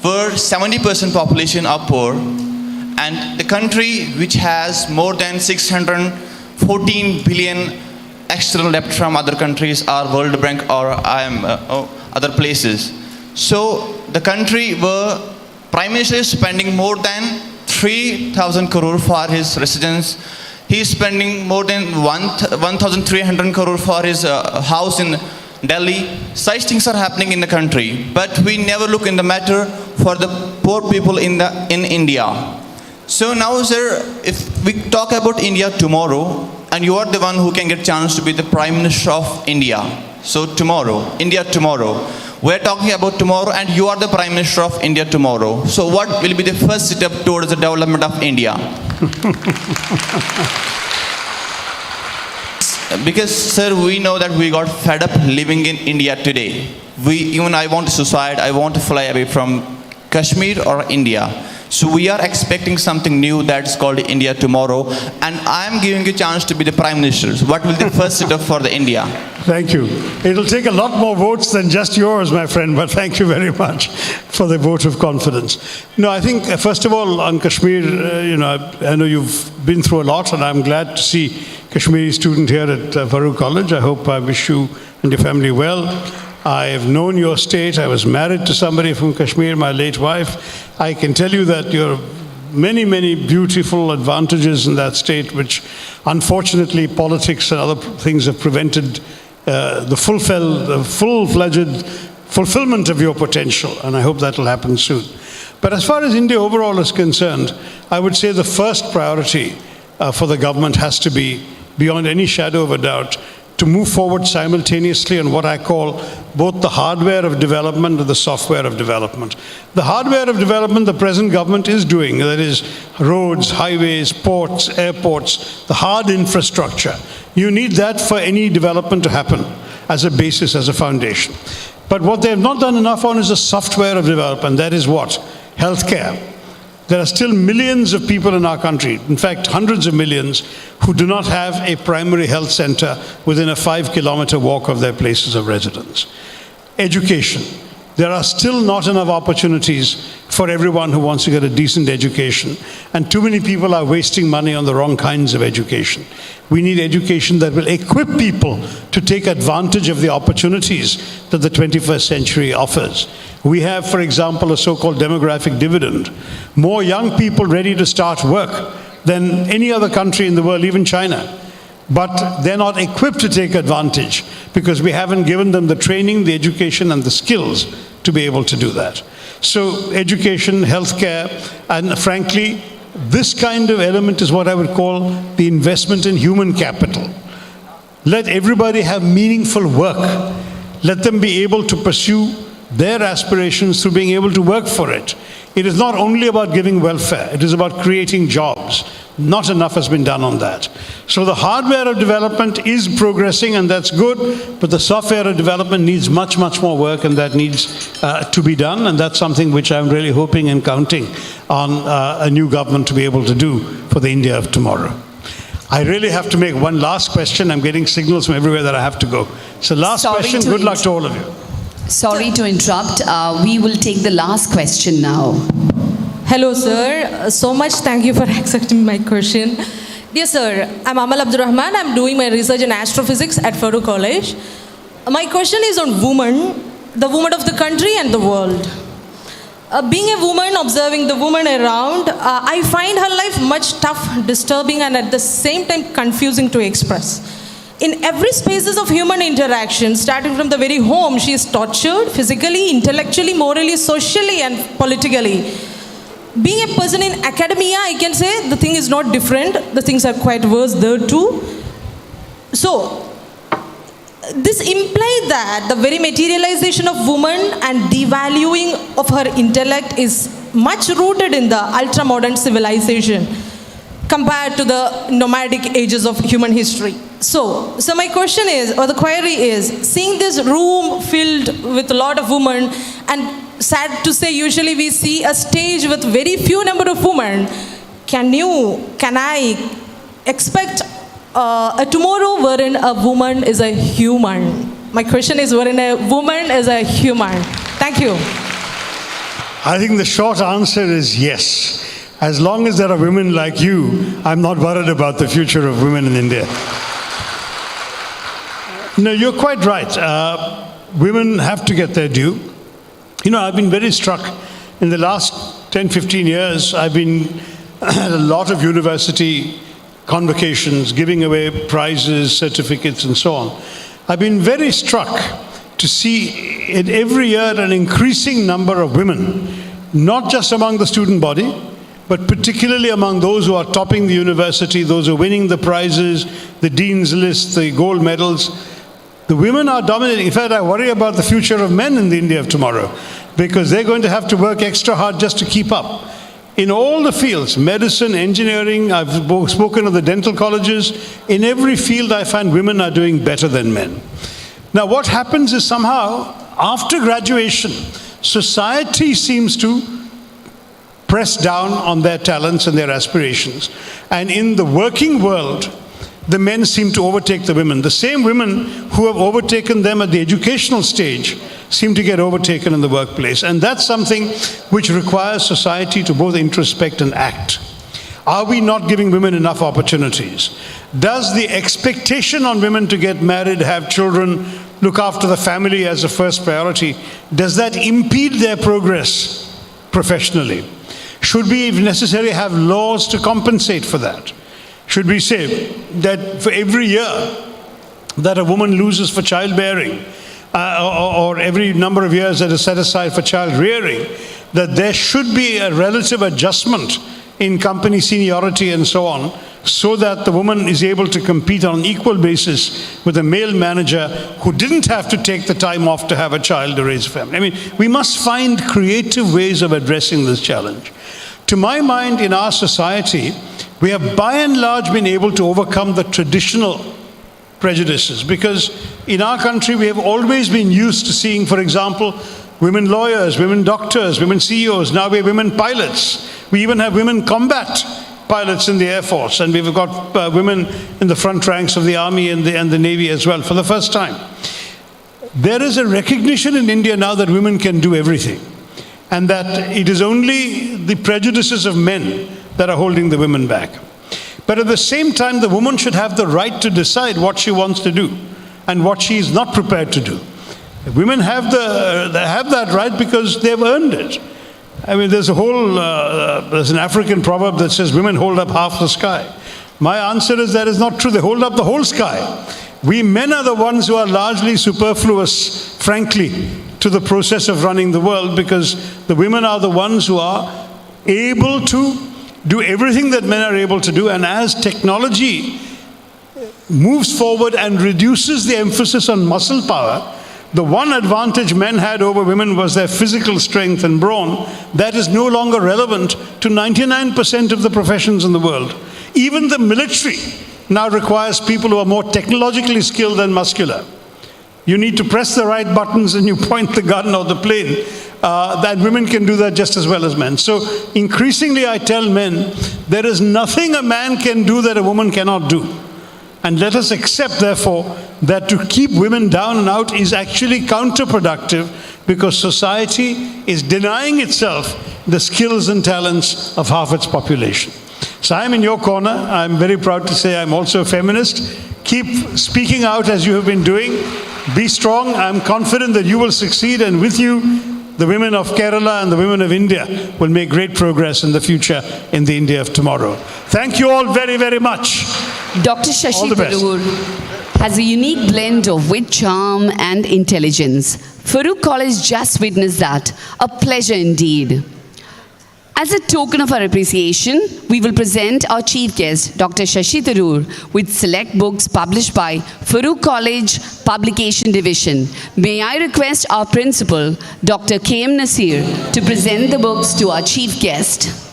where 70% population are poor, and the country which has more than 614 billion external debt from other countries or World Bank or other places. So the country where Prime Minister is spending more than 3,000 crore for his residence. He is spending more than 1,300 crore for his house in Delhi. Such things are happening in the country, but we never look in the matter for the poor people in India. So now, sir, if we talk about India tomorrow, and you are the one who can get chance to be the Prime Minister of India. So tomorrow, India tomorrow, we're talking about tomorrow, and you are the Prime Minister of India tomorrow. So what will be the first step towards the development of India? Because, sir, we know that we got fed up living in India today. I want to suicide, I want to fly away from Kashmir or India. So we are expecting something new that's called India tomorrow, and I am giving you a chance to be the Prime Minister. So what will the first step for the India? Thank you. It'll take a lot more votes than just yours, my friend, but thank you very much for the vote of confidence. No, I think, first of all, on Kashmir, I know you've been through a lot, and I'm glad to see Kashmiri student here at Farook College. I hope I wish you and your family well. I have known your state. I was married to somebody from Kashmir, my late wife. I can tell you that there are many, many beautiful advantages in that state, which unfortunately politics and other things have prevented the full-fledged fulfillment of your potential, and I hope that will happen soon. But as far as India overall is concerned, I would say the first priority for the government has to be, beyond any shadow of a doubt, to move forward simultaneously on what I call both the hardware of development and the software of development. The hardware of development the present government is doing, that is roads, highways, ports, airports, the hard infrastructure. You need that for any development to happen as a basis, as a foundation. But what they have not done enough on is the software of development. That is what? Healthcare. There are still millions of people in our country, in fact hundreds of millions, who do not have a primary health center within a 5-kilometer walk of their places of residence. Education. there are still not enough opportunities for everyone who wants to get a decent education. And too many people are wasting money on the wrong kinds of education. We need education that will equip people to take advantage of the opportunities that the 21st century offers. We have, for example, a so-called demographic dividend. More young people ready to start work than any other country in the world, even China. But they're not equipped to take advantage because we haven't given them the training, the education, and the skills to be able to do that. So education, healthcare, and frankly, this kind of element is what I would call the investment in human capital. Let everybody have meaningful work. Let them be able to pursue their aspirations through being able to work for it. It is not only about giving welfare, it is about creating jobs. Not enough has been done on that. So the hardware of development is progressing, and that's good, but the software of development needs much, much more work, and that needs to be done, and that's something which I'm really hoping and counting on a new government to be able to do for the India of tomorrow. I really have to make one last question. I'm getting signals from everywhere that I have to go. So last question, good luck to all of you. Sorry to interrupt. We will take the last question now. Hello, sir. So much thank you for accepting my question. Dear sir, I'm Amal Abdurrahman. I'm doing my research in astrophysics at Farook College. My question is on women, the women of the country and the world. Being a woman, observing the woman around, I find her life much tough, disturbing, and at the same time confusing to express. In every spaces of human interaction, starting from the very home, she is tortured physically, intellectually, morally, socially, and politically. Being a person in academia, I can say the thing is not different. The things are quite worse there too. So, this implies that the very materialization of woman and devaluing of her intellect is much rooted in the ultra-modern civilization compared to the nomadic ages of human history. So my question is, or the query is, seeing this room filled with a lot of women, and sad to say, usually we see a stage with very few number of women, can I expect a tomorrow wherein a woman is a human? My question is, wherein a woman is a human. Thank you. I think the short answer is yes. As long as there are women like you, I'm not worried about the future of women in India. No, you're quite right. Women have to get their due. You know, I've been very struck in the last 10, 15 years. I've been at a lot of university convocations, giving away prizes, certificates, and so on. I've been very struck to see in every year an increasing number of women, not just among the student body, but particularly among those who are topping the university, those who are winning the prizes, the dean's list, the gold medals. The women are dominating. In fact, I worry about the future of men in the India of tomorrow, because they're going to have to work extra hard just to keep up. In all the fields, medicine, engineering, I've spoken of the dental colleges, in every field I find women are doing better than men. Now what happens is somehow, after graduation, society seems to press down on their talents and their aspirations. And in the working world, the men seem to overtake the women. The same women who have overtaken them at the educational stage seem to get overtaken in the workplace. And that's something which requires society to both introspect and act. Are we not giving women enough opportunities? Does the expectation on women to get married, have children, look after the family as a first priority, does that impede their progress professionally? Should we, if necessary, have laws to compensate for that? Should we say that for every year that a woman loses for childbearing, or every number of years that is set aside for child rearing, that there should be a relative adjustment in company seniority and so on, so that the woman is able to compete on an equal basis with a male manager who didn't have to take the time off to have a child to raise a family? I mean, we must find creative ways of addressing this challenge. To my mind, in our society, we have by and large been able to overcome the traditional prejudices, because in our country we have always been used to seeing, for example, women lawyers, women doctors, women CEOs. Now we have women pilots. We even have women combat pilots in the Air Force, and we've got women in the front ranks of the Army and the Navy as well for the first time. there is a recognition in India now that women can do everything, and that it is only the prejudices of men that are holding the women back. But at the same time, the woman should have the right to decide what she wants to do and what she is not prepared to do. Women have that right because they've earned it. I mean, there's an African proverb that says women hold up half the sky. My answer is that is not true. They hold up the whole sky. We men are the ones who are largely superfluous, frankly, to the process of running the world, because the women are the ones who are able to do everything that men are able to do. And as technology moves forward and reduces the emphasis on muscle power, the one advantage men had over women was their physical strength and brawn. That is no longer relevant to 99% of the professions in the world. Even the military now requires people who are more technologically skilled than muscular. You need to press the right buttons and you point the gun or the plane. That women can do that just as well as men. So increasingly I tell men, there is nothing a man can do that a woman cannot do. And let us accept, therefore, that to keep women down and out is actually counterproductive, because society is denying itself the skills and talents of half its population. So I'm in your corner. I'm very proud to say I'm also a feminist. Keep speaking out as you have been doing. Be strong. I'm confident that you will succeed, and with you, the women of Kerala and the women of India will make great progress in the future in the India of tomorrow. Thank you all very, very much. Dr. Shashi Tharoor has a unique blend of wit, charm and intelligence. Farook College just witnessed that. A pleasure indeed. As a token of our appreciation, we will present our chief guest, Dr. Shashi Tharoor, with select books published by Farook College Publication Division. May I request our principal, Dr. K.M. Nasir, to present the books to our chief guest.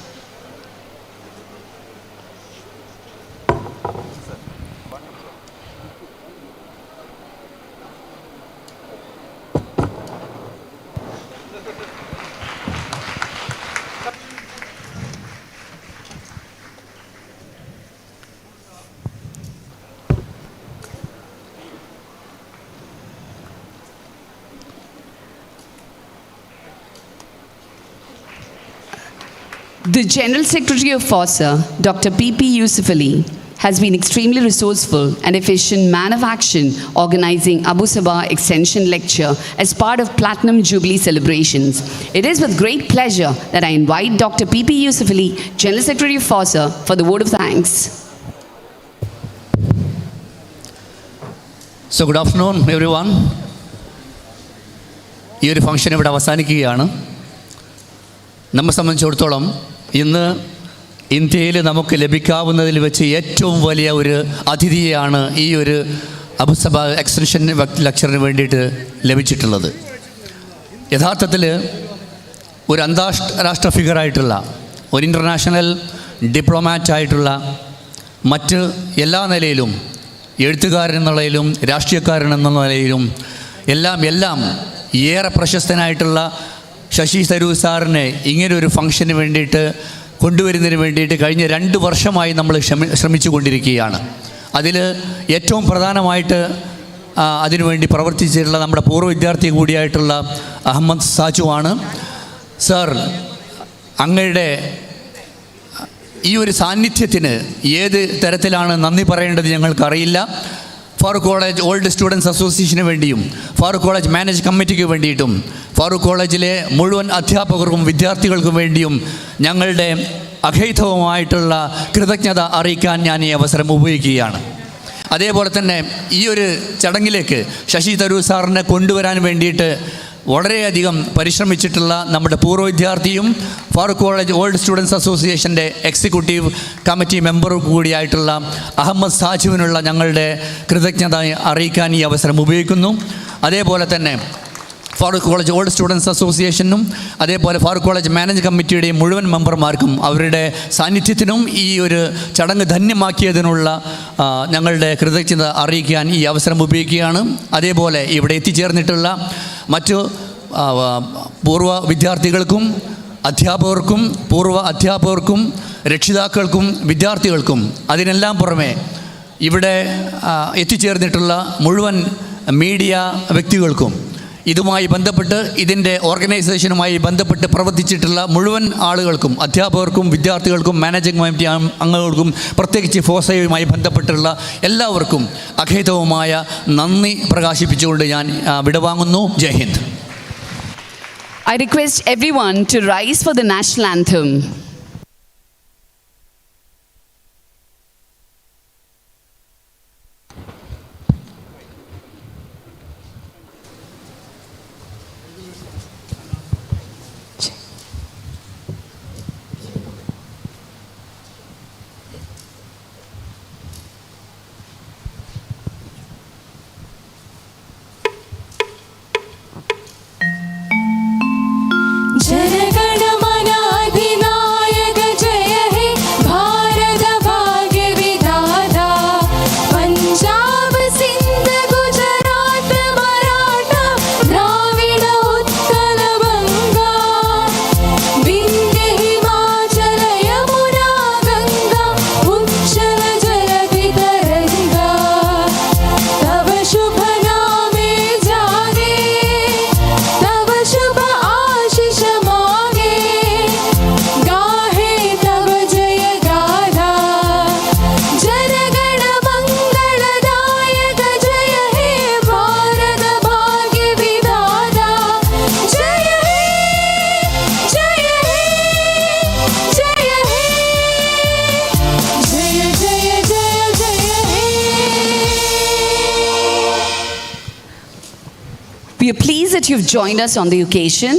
The General Secretary of FOSSA, Dr. P.P. Yousef, has been extremely resourceful and efficient man of action organizing Abussabah Extension Lecture as part of Platinum Jubilee celebrations. It is with great pleasure that I invite Dr. P.P. Yousef, General Secretary of FOSSA, for the vote of thanks. So good afternoon, everyone. ഈ ഒരു function ഇവിടെ അവസാനിക്കുകയാണ്. നമ്മെ സംബന്ധിച്ചിടത്തോളം ഇന്ന് ഇന്ത്യയിൽ നമുക്ക് ലഭിക്കാവുന്നതിൽ വെച്ച് ഏറ്റവും വലിയ ഒരു അതിഥിയെയാണ് ഈ ഒരു അബുസബ എക്സ്റ്റൻഷൻ ലെക്ചറിന് വേണ്ടിയിട്ട് ലഭിച്ചിട്ടുള്ളത്. യഥാർത്ഥത്തിൽ ഒരു അന്താരാഷ്ട്ര ഫിഗറായിട്ടുള്ള ഒരു ഇൻ്റർനാഷണൽ ഡിപ്ലോമാറ്റായിട്ടുള്ള മറ്റ് എല്ലാ നിലയിലും, എഴുത്തുകാരൻ എന്ന നിലയിലും രാഷ്ട്രീയക്കാരൻ എന്ന നിലയിലും എല്ലാം ഏറെ പ്രശസ്തനായിട്ടുള്ള ശശി തരൂർ സാറിനെ ഇങ്ങനെ ഒരു ഫംഗ്ഷന് വേണ്ടിയിട്ട് കൊണ്ടുവരുന്നതിന് വേണ്ടിയിട്ട് കഴിഞ്ഞ 2 വർഷമായി നമ്മൾ ശ്രമിച്ചു കൊണ്ടിരിക്കുകയാണ്. അതിൽ ഏറ്റവും പ്രധാനമായിട്ട് അതിനുവേണ്ടി പ്രവർത്തിച്ചിട്ടുള്ള നമ്മുടെ പൂർവ്വ വിദ്യാർത്ഥി കൂടിയായിട്ടുള്ള അഹമ്മദ് സാജുവാണ്. സർ, അങ്ങയുടെ ഈ ഒരു സാന്നിധ്യത്തിന് ഏത് തരത്തിലാണ് നന്ദി പറയേണ്ടത് ഞങ്ങൾക്കറിയില്ല. ഫാറൂഖ് കോളേജ് ഓൾഡ് സ്റ്റുഡൻസ് അസോസിയേഷന് വേണ്ടിയും ഫാറൂഖ് കോളേജ് മാനേജ് കമ്മിറ്റിക്ക് വേണ്ടിയിട്ടും ഫാറൂഖ് കോളേജിലെ മുഴുവൻ അധ്യാപകർക്കും വിദ്യാർത്ഥികൾക്കും വേണ്ടിയും ഞങ്ങളുടെ അഗൈതവുമായിട്ടുള്ള കൃതജ്ഞത അറിയിക്കാൻ ഞാൻ ഈ അവസരം ഉപയോഗിക്കുകയാണ്. അതേപോലെ തന്നെ ഈ ഒരു ചടങ്ങിലേക്ക് ശശി തരൂർ സാറിനെ കൊണ്ടുവരാൻ വേണ്ടിയിട്ട് വളരെയധികം പരിശ്രമിച്ചിട്ടുള്ള നമ്മുടെ പൂർവ്വ വിദ്യാർത്ഥിയും ഫാറൂഖ് കോളേജ് ഓൾഡ് സ്റ്റുഡൻസ് അസോസിയേഷൻ്റെ എക്സിക്യൂട്ടീവ് കമ്മിറ്റി മെമ്പർ കൂടിയായിട്ടുള്ള അഹമ്മദ് സാജുവിനുള്ള ഞങ്ങളുടെ കൃതജ്ഞത അറിയിക്കാൻ ഈ അവസരം ഉപയോഗിക്കുന്നു. അതേപോലെ തന്നെ ഫാറൂഖ് കോളേജ് ഓൾഡ് സ്റ്റുഡൻസ് അസോസിയേഷനും അതേപോലെ ഫാറൂഖ് കോളേജ് മാനേജ് കമ്മിറ്റിയുടെയും മുഴുവൻ മെമ്പർമാർക്കും അവരുടെ സാന്നിധ്യത്തിനും ഈ ഒരു ചടങ്ങ് ധന്യമാക്കിയതിനുള്ള ഞങ്ങളുടെ കൃതജ്ഞത അറിയിക്കാൻ ഈ അവസരം ഉപയോഗിക്കുകയാണ്. അതേപോലെ ഇവിടെ എത്തിച്ചേർന്നിട്ടുള്ള മറ്റു പൂർവ്വ വിദ്യാർത്ഥികൾക്കും അധ്യാപകർക്കും പൂർവ്വ അധ്യാപകർക്കും രക്ഷിതാക്കൾക്കും വിദ്യാർത്ഥികൾക്കും അതിനെല്ലാം പുറമെ ഇവിടെ എത്തിച്ചേർന്നിട്ടുള്ള മുഴുവൻ മീഡിയ വ്യക്തികൾക്കും ഇതുമായി ബന്ധപ്പെട്ട് ഇതിൻ്റെ ഓർഗനൈസേഷനുമായി ബന്ധപ്പെട്ട് പ്രവർത്തിച്ചിട്ടുള്ള മുഴുവൻ ആളുകൾക്കും, അധ്യാപകർക്കും, വിദ്യാർത്ഥികൾക്കും, മാനേജിംഗ് കമ്മിറ്റി അംഗങ്ങൾക്കും, പ്രത്യേകിച്ച് ഫോസയുമായി ബന്ധപ്പെട്ടുള്ള എല്ലാവർക്കും അഖേദവുമായ നന്ദി പ്രകാശിപ്പിച്ചുകൊണ്ട് ഞാൻ വിടവാങ്ങുന്നു. ജയ് Hind. I request everyone to rise for the national anthem. We are pleased that you've joined us on the occasion.